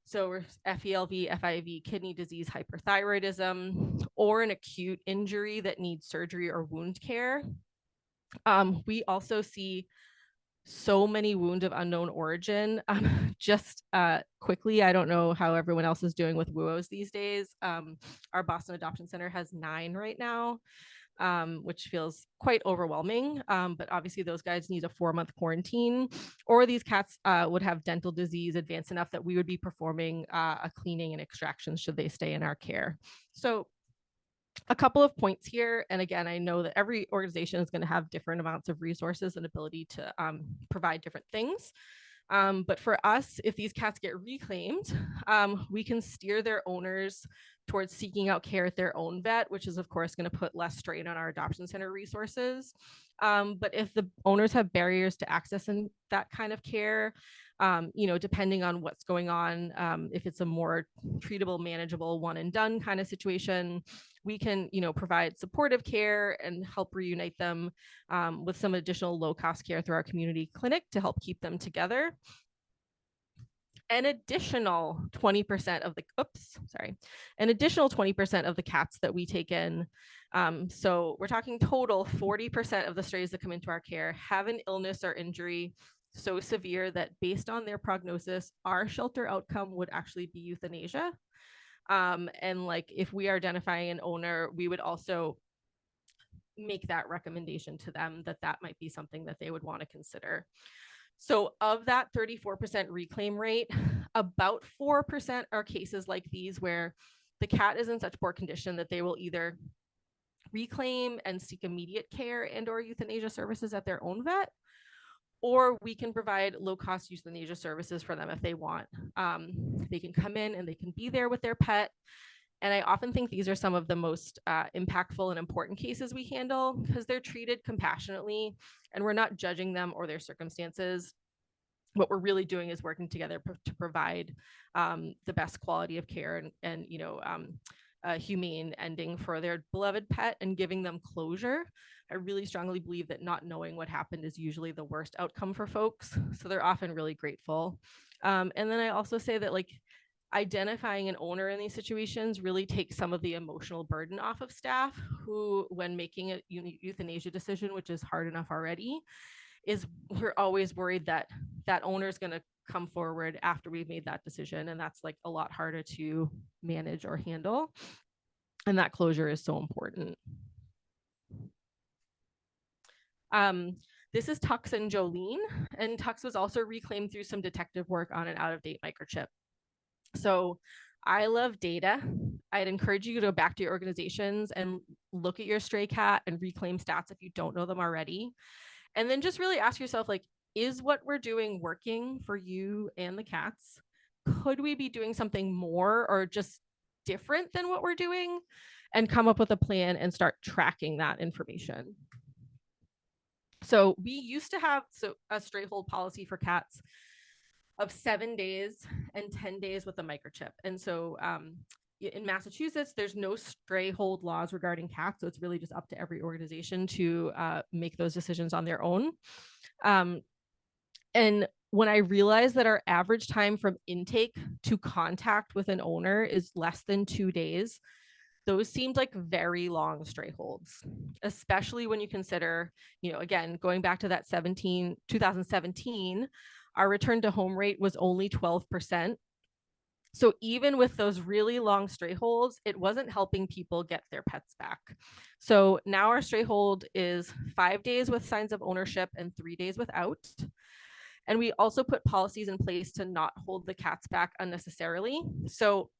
Speaker 2: So FELV, FIV, kidney disease, hyperthyroidism, or an acute injury that needs surgery or wound care. We also see so many wounds of unknown origin. Just quickly, I don't know how everyone else is doing with WUOs these days. Our Boston Adoption Center has 9 right now. Which feels quite overwhelming. But obviously those guys need a 4-month quarantine, or these cats would have dental disease advanced enough that we would be performing a cleaning and extraction should they stay in our care. So a couple of points here. And again, I know that every organization is going to have different amounts of resources and ability to provide different things. But for us, if these cats get reclaimed, we can steer their owners towards seeking out care at their own vet, which is of course going to put less strain on our adoption center resources. But if the owners have barriers to accessing that kind of care, depending on what's going on, if it's a more treatable, manageable, one and done kind of situation, we can, provide supportive care and help reunite them with some additional low-cost care through our community clinic to help keep them together. An additional 20% of the an additional 20% of the cats that we take in. So we're talking total 40% of the strays that come into our care have an illness or injury so severe that based on their prognosis, our shelter outcome would actually be euthanasia. And like if we are identifying an owner, we would also make that recommendation to them that might be something that they would want to consider. So of that 34% reclaim rate, about 4% are cases like these where the cat is in such poor condition that they will either reclaim and seek immediate care and or euthanasia services at their own vet, or we can provide low-cost euthanasia services for them if they want. They can come in and they can be there with their pet. And I often think these are some of the most impactful and important cases we handle because they're treated compassionately and we're not judging them or their circumstances. What we're really doing is working together to provide the best quality of care and a humane ending for their beloved pet and giving them closure. I really strongly believe that not knowing what happened is usually the worst outcome for folks. So they're often really grateful. And then I also say that like identifying an owner in these situations really takes some of the emotional burden off of staff who, when making a euthanasia decision, which is hard enough already, we're always worried that that owner is going to come forward after we've made that decision. And that's like a lot harder to manage or handle. And that closure is so important. This is Tux and Jolene, and Tux was also reclaimed through some detective work on an out-of-date microchip. So I love data. I'd encourage you to go back to your organizations and look at your stray cat and reclaim stats if you don't know them already. And then just really ask yourself, like, is what we're doing working for you and the cats? Could we be doing something more or just different than what we're doing? And come up with a plan and start tracking that information. So we used to have a stray hold policy for cats of 7 days and 10 days with a microchip. And so in Massachusetts, there's no stray hold laws regarding cats. So it's really just up to every organization to make those decisions on their own. And when I realized that our average time from intake to contact with an owner is less than 2 days, those seemed like very long stray holds, especially when you consider, again, going back to that 2017, our return to home rate was only 12%. So even with those really long stray holds, it wasn't helping people get their pets back. So now our stray hold is 5 days with signs of ownership and 3 days without. And we also put policies in place to not hold the cats back unnecessarily. So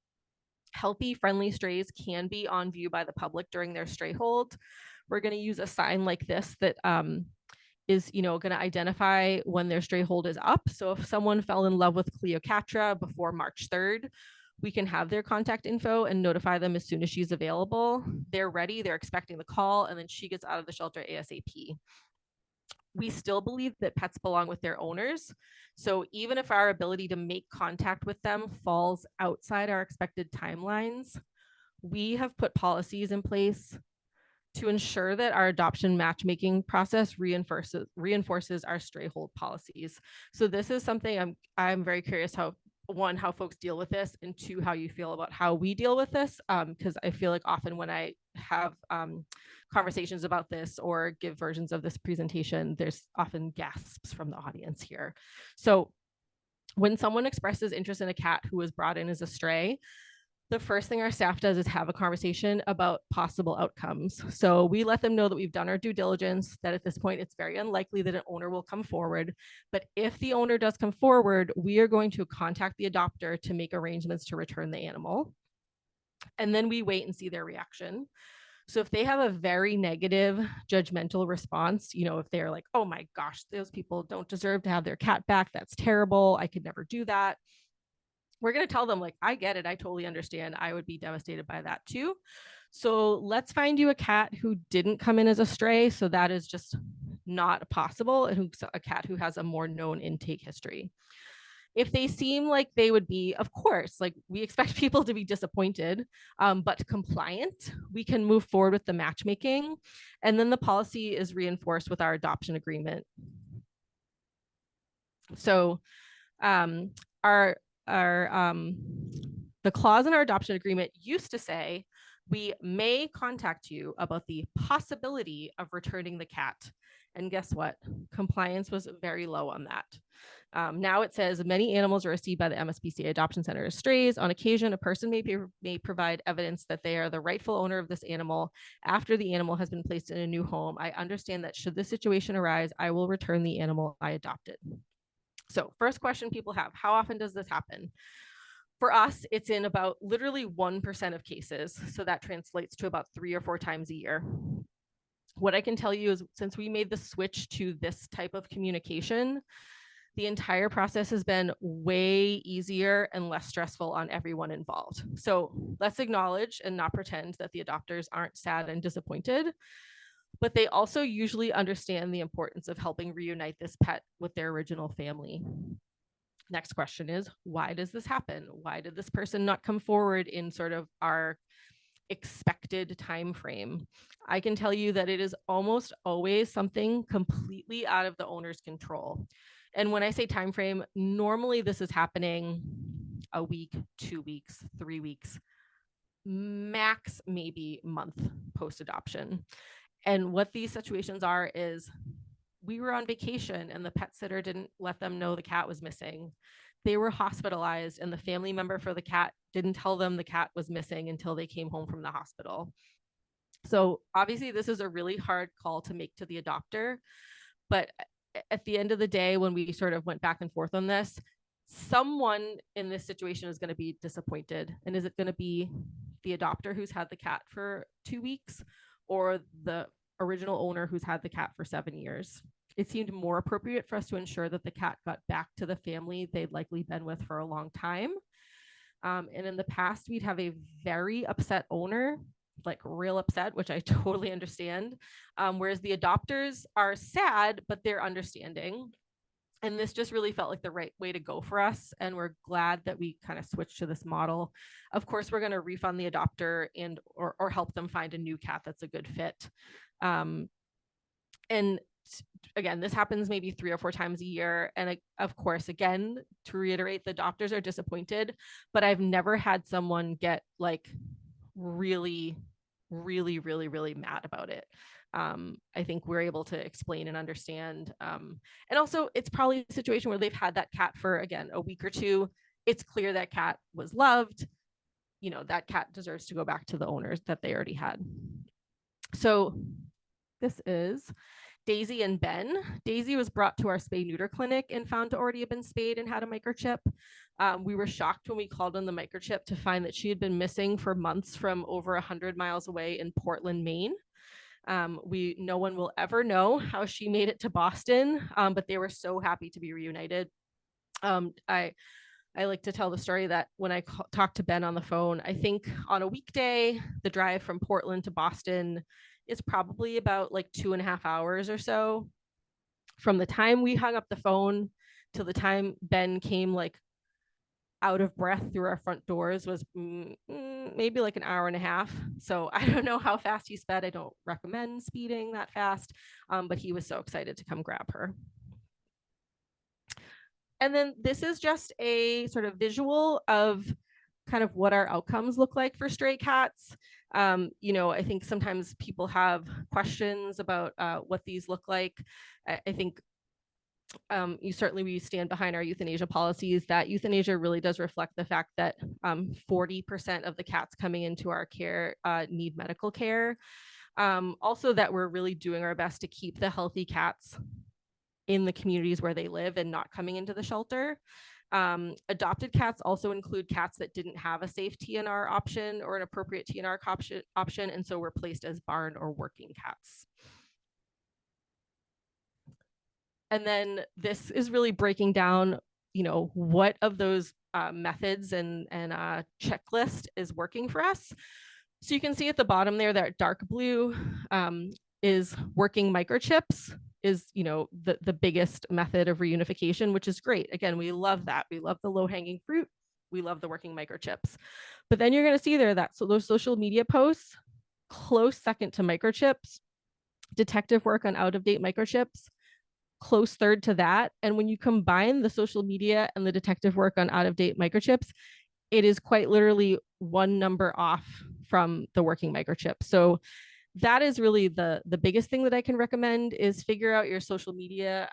Speaker 2: healthy, friendly strays can be on view by the public during their stray hold. We're going to use a sign like this that is, going to identify when their stray hold is up. So if someone fell in love with Cleopatra before March 3rd, we can have their contact info and notify them as soon as she's available. They're ready, they're expecting the call, and then she gets out of the shelter ASAP. We still believe that pets belong with their owners. So even if our ability to make contact with them falls outside our expected timelines, we have put policies in place to ensure that our adoption matchmaking process reinforces our stray hold policies. So this is something I'm very curious how folks deal with this, and two, how you feel about how we deal with this. Because I feel like often when I have conversations about this or give versions of this presentation, there's often gasps from the audience here. So when someone expresses interest in a cat who was brought in as a stray, the first thing our staff does is have a conversation about possible outcomes. So we let them know that we've done our due diligence, that at this point, it's very unlikely that an owner will come forward. But if the owner does come forward, we are going to contact the adopter to make arrangements to return the animal. And then we wait and see their reaction. So if they have a very negative, judgmental response, if they're like, oh my gosh, those people don't deserve to have their cat back, that's terrible, I could never do that, we're going to tell them, like, I get it, I totally understand, I would be devastated by that too. So let's find you a cat who didn't come in as a stray. So that is just not possible. And a cat who has a more known intake history. If they seem like they would be, of course, like we expect people to be disappointed, but compliant, we can move forward with the matchmaking. And then the policy is reinforced with our adoption agreement. So the clause in our adoption agreement used to say, we may contact you about the possibility of returning the cat. And guess what? Compliance was very low on that. Now it says many animals are received by the MSPCA Adoption Center as strays. On occasion, a person may provide evidence that they are the rightful owner of this animal after the animal has been placed in a new home. I understand that should this situation arise, I will return the animal I adopted. So first question people have, how often does this happen? For us, it's in about literally 1% of cases. So that translates to about 3 or 4 times a year. What I can tell you is since we made the switch to this type of communication, the entire process has been way easier and less stressful on everyone involved. So let's acknowledge and not pretend that the adopters aren't sad and disappointed, but they also usually understand the importance of helping reunite this pet with their original family. Next question is, why does this happen? Why did this person not come forward in sort of our expected time frame? I can tell you that it is almost always something completely out of the owner's control. And when I say time frame, normally this is happening a week, 2 weeks, 3 weeks, max maybe month post-adoption. And what these situations are is we were on vacation and the pet sitter didn't let them know the cat was missing. They were hospitalized and the family member for the cat didn't tell them the cat was missing until they came home from the hospital. So obviously this is a really hard call to make to the adopter, but at the end of the day, when we sort of went back and forth on this, someone in this situation is going to be disappointed. And is it going to be the adopter who's had the cat for 2 weeks or the original owner who's had the cat for 7 years? It seemed more appropriate for us to ensure that the cat got back to the family they'd likely been with for a long time. And in the past, we'd have a very upset owner, like real upset, which I totally understand. Whereas the adopters are sad, but they're understanding. And this just really felt like the right way to go for us. And we're glad that we kind of switched to this model. Of course, we're going to refund the adopter and or help them find a new cat that's a good fit. And again, this happens maybe 3 or 4 times a year. And of course, again, to reiterate, the adopters are disappointed, but I've never had someone get like really mad about it. I think we're able to explain and understand. And also it's probably a situation where they've had that cat for, again, a week or 2. It's clear that cat was loved. You know, that cat deserves to go back to the owners that they already had. So this is Daisy and Ben. Daisy was brought to our spay neuter clinic and found to already have been spayed and had a microchip. We were shocked when we called in the microchip to find that she had been missing for months from over 100 miles away in Portland, Maine. No one will ever know how she made it to Boston, but they were so happy to be reunited. I like to tell the story that when I talked to Ben on the phone, I think on a weekday, the drive from Portland to Boston is probably about like 2.5 hours or so. From the time we hung up the phone till the time Ben came like out of breath through our front doors was maybe like 1.5 hours. So I don't know how fast he sped. I don't recommend speeding that fast, but he was so excited to come grab her. And then this is just a sort of visual of kind of what our outcomes look like for stray cats. You know, I think sometimes people have questions about what these look like. I think we stand behind our euthanasia policies. That euthanasia really does reflect the fact that 40% of the cats coming into our care need medical care. Also that we're really doing our best to keep the healthy cats in the communities where they live and not coming into the shelter. Adopted cats also include cats that didn't have a safe TNR option or an appropriate TNR option, and so were placed as barn or working cats. And then this is really breaking down, you know, what of those methods and checklist is working for us. So you can see at the bottom there that dark blue is working microchips is, you know, the biggest method of reunification, which is great. Again, we love that. We love the low hanging fruit. We love the working microchips. But then you're going to see there that so those social media posts, close second to microchips, detective work on out of date microchips, close third to that. And when you combine the social media and the detective work on out of date microchips, it is quite literally one number off from the working microchip. So that is really the biggest thing that I can recommend is figure out your social media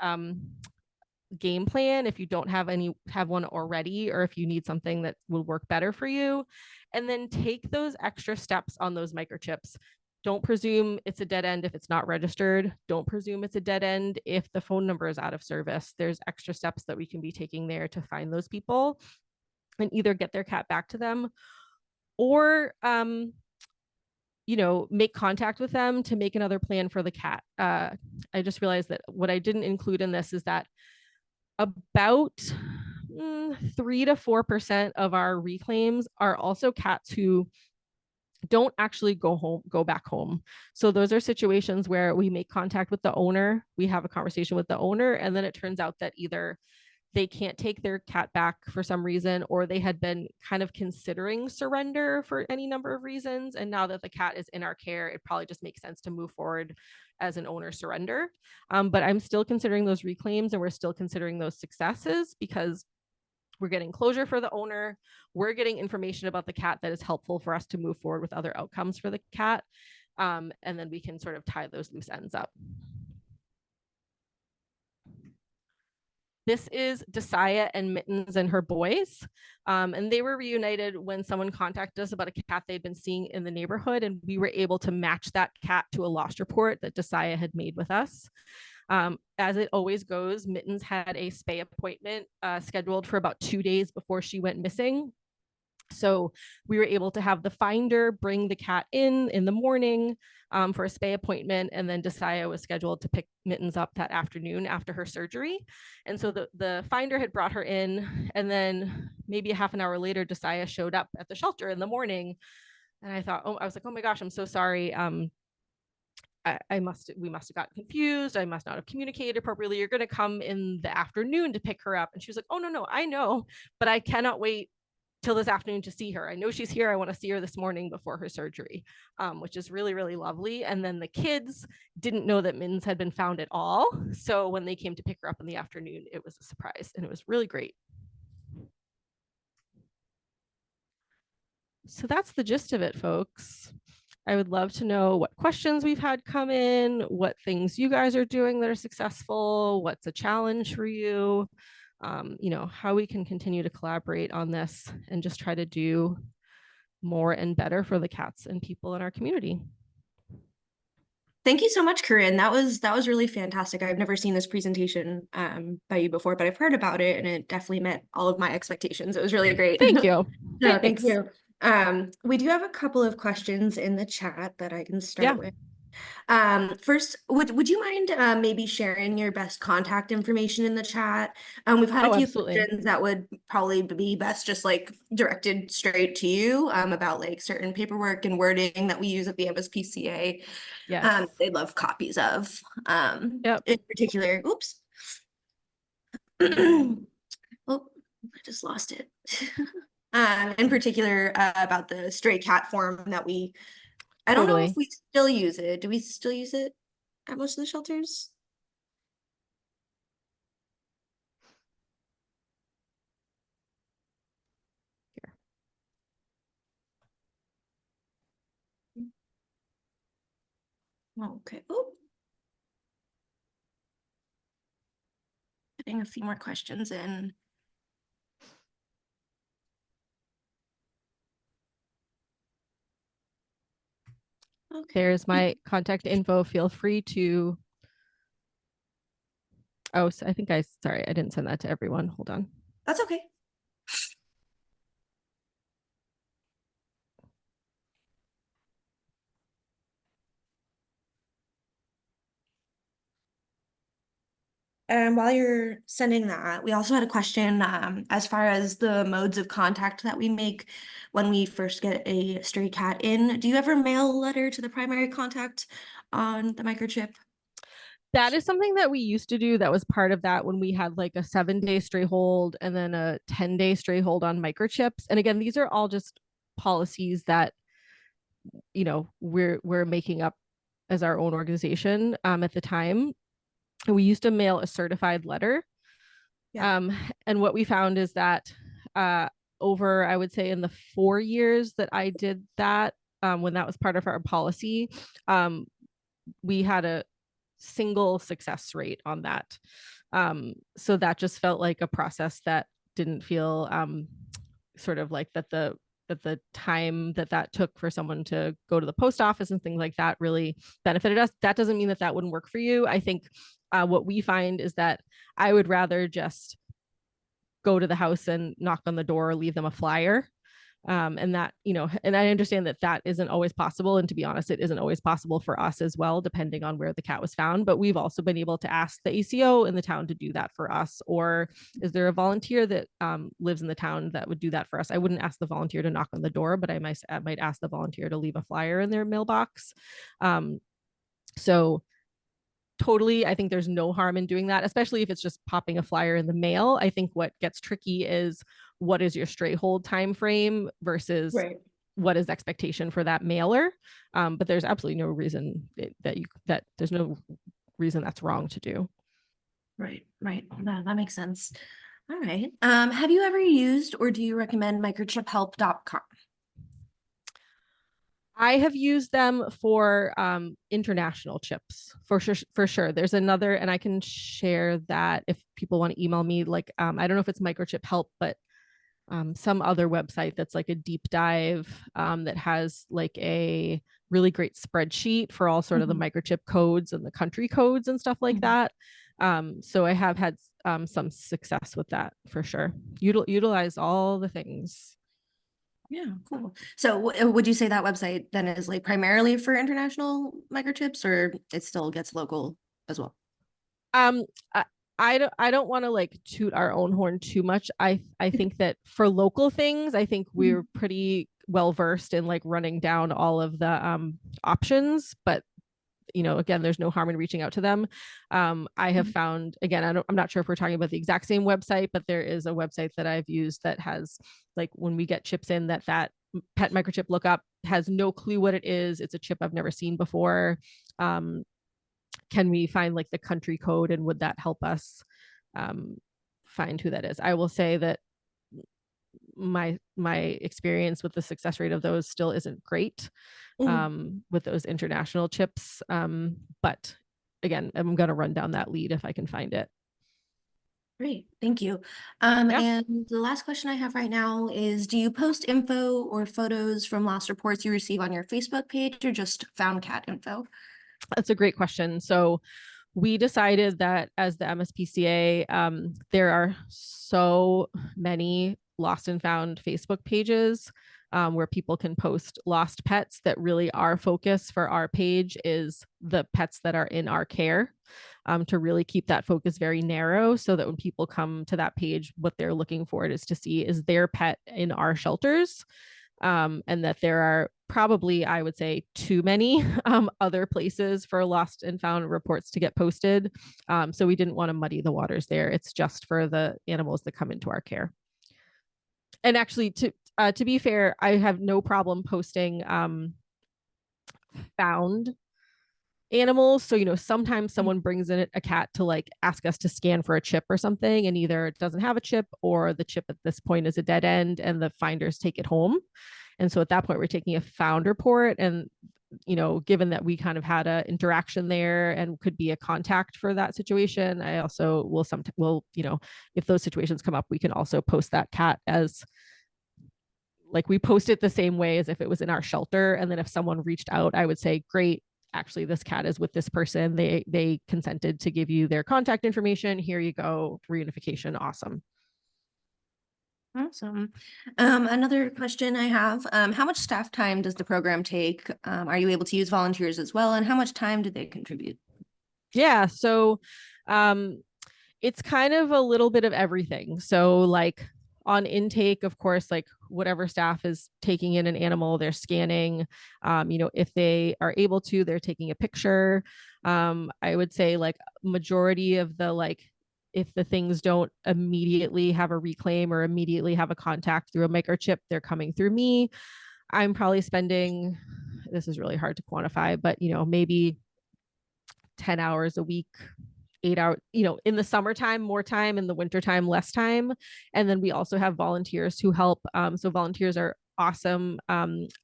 Speaker 2: game plan if you don't have one already, or if you need something that will work better for you, and then take those extra steps on those microchips. Don't presume it's a dead end if it's not registered. Don't presume it's a dead end if the phone number is out of service. There's extra steps that we can be taking there to find those people and either get their cat back to them, or you know, make contact with them to make another plan for the cat. I just realized that what I didn't include in this is that about 3 to 4% of our reclaims are also cats who don't actually go back home. So those are situations where we make contact with the owner, we have a conversation with the owner, and then it turns out that either they can't take their cat back for some reason, or they had been kind of considering surrender for any number of reasons. And now that the cat is in our care, it probably just makes sense to move forward as an owner surrender. But I'm still considering those reclaims, and we're still considering those successes because we're getting closure for the owner. We're getting information about the cat that is helpful for us to move forward with other outcomes for the cat. And then we can sort of tie those loose ends up. This is Desaya and Mittens and her boys. And they were reunited when someone contacted us about a cat they'd been seeing in the neighborhood. And we were able to match that cat to a lost report that Desaya had made with us. As it always goes, Mittens had a spay appointment scheduled for about 2 days before she went missing. So we were able to have the finder bring the cat in the morning for a spay appointment, and then Desaya was scheduled to pick Mittens up that afternoon after her surgery. And so the finder had brought her in, and then maybe a half an hour later, Desaya showed up at the shelter in the morning. And I was like, oh my gosh, I'm so sorry. We must have gotten confused. I must not have communicated appropriately. You're going to come in the afternoon to pick her up. And she was like, oh, no, I know, but I cannot wait till this afternoon to see her. I know she's here. I want to see her this morning before her surgery, which is really, really lovely. And then the kids didn't know that Mittens had been found at all. So when they came to pick her up in the afternoon, it was a surprise, and it was really great. So that's the gist of it, folks. I would love to know what questions we've had come in, what things you guys are doing that are successful, what's a challenge for you, you know, how we can continue to collaborate on this and just try to do more and better for the cats and people in our community.
Speaker 3: Thank you so much, Corinne. That was really fantastic. I've never seen this presentation by you before, but I've heard about it, and it definitely met all of my expectations. It was really great.
Speaker 2: Thank you.
Speaker 3: No, thank you. We do have a couple of questions in the chat that I can start with. First, would you mind maybe sharing your best contact information in the chat? We've had a few questions that would probably be best just like directed straight to you about like certain paperwork and wording that we use at the MSPCA.
Speaker 2: Yes.
Speaker 3: They'd love copies of.
Speaker 2: Yep.
Speaker 3: In particular, oops. Oh, I just lost it. In particular, about the stray cat form that I don't know if we still use it. Do we still use it at most of the shelters?
Speaker 2: Here.
Speaker 3: Okay. Oh. Getting a few more questions in. Okay.
Speaker 2: There's my contact info. Feel free to. Oh, so sorry, I didn't send that to everyone. Hold on.
Speaker 3: That's okay. And while you're sending that, we also had a question as far as the modes of contact that we make when we first get a stray cat in. Do you ever mail a letter to the primary contact on the microchip?
Speaker 2: That is something that we used to do. That was part of that when we had like a 7-day stray hold and then a 10-day stray hold on microchips. And again, these are all just policies that, you know, we're making up as our own organization at the time. And we used to mail a certified letter.
Speaker 3: Yeah.
Speaker 2: And what we found is that over, I would say, in the 4 years that I did that, when that was part of our policy, we had a single success rate on that. So that just felt like a process that didn't feel sort of like that the time that took for someone to go to the post office and things like that really benefited us. That doesn't mean that that wouldn't work for you. I think what we find is that I would rather just go to the house and knock on the door or leave them a flyer. And that, you know, and I understand that that isn't always possible. And to be honest, it isn't always possible for us as well, depending on where the cat was found. But we've also been able to ask the ACO in the town to do that for us. Or is there a volunteer that lives in the town that would do that for us? I wouldn't ask the volunteer to knock on the door, but I might ask the volunteer to leave a flyer in their mailbox. So totally, I think there's no harm in doing that, especially if it's just popping a flyer in the mail. I think what gets tricky is what is your stray hold time frame versus what is expectation for that mailer. But there's absolutely no reason that there's no reason that's wrong to do.
Speaker 3: Right. That makes sense. All right. Have you ever used or do you recommend microchiphelp.com?
Speaker 2: I have used them for international chips for sure. There's another, and I can share that if people want to email me. Like I don't know if it's Microchip Help, but some other website that's like a deep dive that has like a really great spreadsheet for all sort of the microchip codes and the country codes and stuff like that. So I have had some success with that for sure. Utilize all the things.
Speaker 3: Yeah, cool. So would you say that website then is like primarily for international microchips, or it still gets local as well?
Speaker 2: I don't want to like toot our own horn too much. I think that for local things, I think we're pretty well versed in like running down all of the options, but you know, again, there's no harm in reaching out to them. I have found, again, I'm not sure if we're talking about the exact same website, but there is a website that I've used that has like, when we get chips in, that pet microchip lookup has no clue what it is. It's a chip I've never seen before. Can we find like the country code, and would that help us find who that is? I will say that my experience with the success rate of those still isn't great with those international chips. But again, I'm going to run down that lead if I can find it.
Speaker 3: Great, thank you. And the last question I have right now is, do you post info or photos from lost reports you receive on your Facebook page, or just found cat info?
Speaker 2: That's a great question. So we decided that as the MSPCA, there are so many lost and found Facebook pages where people can post lost pets, that really our focus for our page is the pets that are in our care, to really keep that focus very narrow, so that when people come to that page, what they're looking for is to see is their pet in our shelters. And that there are probably, I would say, too many other places for lost and found reports to get posted. So we didn't want to muddy the waters there. It's just for the animals that come into our care. And actually, to be fair, I have no problem posting found animals. So, you know, sometimes someone brings in a cat to like ask us to scan for a chip or something, and either it doesn't have a chip, or the chip at this point is a dead end, and the finders take it home. And so at that point, we're taking a found report. And, you know, given that we kind of had an interaction there and could be a contact for that situation, I also will, you know, if those situations come up, we can also post that cat as like, we post it the same way as if it was in our shelter. And then if someone reached out, I would say, great, actually this cat is with this person. They consented to give you their contact information. Here you go. Reunification. Awesome.
Speaker 3: Awesome. Another question I have, how much staff time does the program take? Are you able to use volunteers as well? And how much time do they contribute?
Speaker 2: Yeah. So it's kind of a little bit of everything. So like on intake, of course, like whatever staff is taking in an animal, they're scanning, if they are able to, they're taking a picture. I would say like majority of the like, if the things don't immediately have a reclaim or immediately have a contact through a microchip, they're coming through me. I'm probably spending, this is really hard to quantify, but maybe 10 hours a week, 8 hours, in the summertime, more time, in the wintertime, less time. And then we also have volunteers who help. So volunteers are awesome.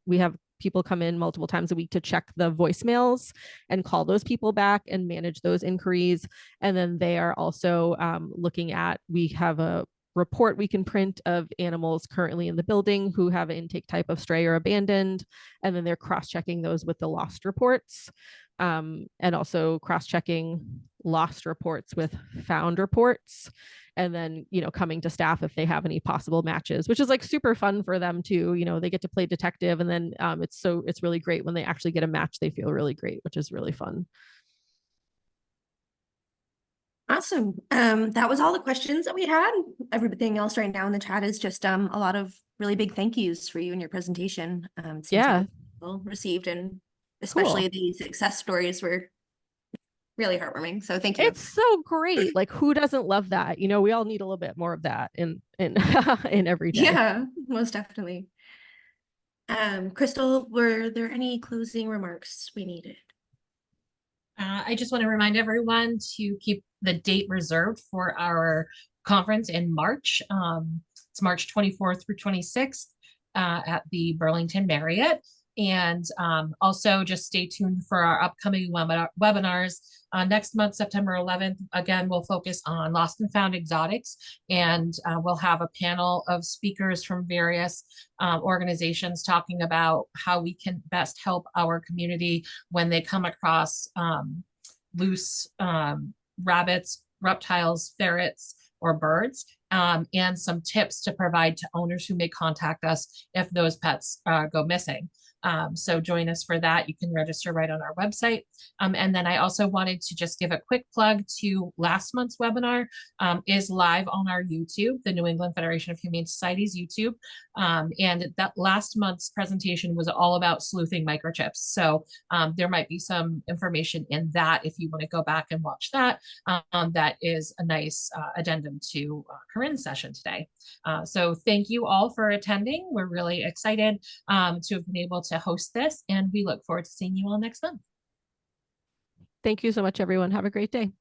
Speaker 2: We have people come in multiple times a week to check the voicemails and call those people back and manage those inquiries. And then they are also looking at, we have a report we can print of animals currently in the building who have an intake type of stray or abandoned. And then they're cross-checking those with the lost reports. And also cross-checking lost reports with found reports, and then coming to staff if they have any possible matches, which is like super fun for them too. They get to play detective, and then it's really great when they actually get a match. They feel really great, which is really fun.
Speaker 3: Awesome. That was all the questions that we had. Everything else right now in the chat is just a lot of really big thank yous for you and your presentation. It seems like well received, and especially the success stories were really heartwarming. So thank you.
Speaker 2: It's so great. Like, who doesn't love that? We all need a little bit more of that in every day.
Speaker 3: Yeah, most definitely. Crystal, were there any closing remarks we needed?
Speaker 1: I just want to remind everyone to keep the date reserved for our conference in March. It's March 24th through 26th at the Burlington Marriott. And also just stay tuned for our upcoming webinars. Next month, September 11th, again, we'll focus on lost and found exotics, and we'll have a panel of speakers from various organizations talking about how we can best help our community when they come across loose rabbits, reptiles, ferrets, or birds, and some tips to provide to owners who may contact us if those pets go missing. So join us for that. You can register right on our website. And then I also wanted to just give a quick plug to last month's webinar is live on our YouTube, the New England Federation of Humane Societies YouTube. And that last month's presentation was all about sleuthing microchips. So there might be some information in that if you want to go back and watch that. That is a nice addendum to Corinne's session today. So thank you all for attending. We're really excited to have been able to host this, and we look forward to seeing you all next month.
Speaker 2: Thank you so much, everyone. Have a great day.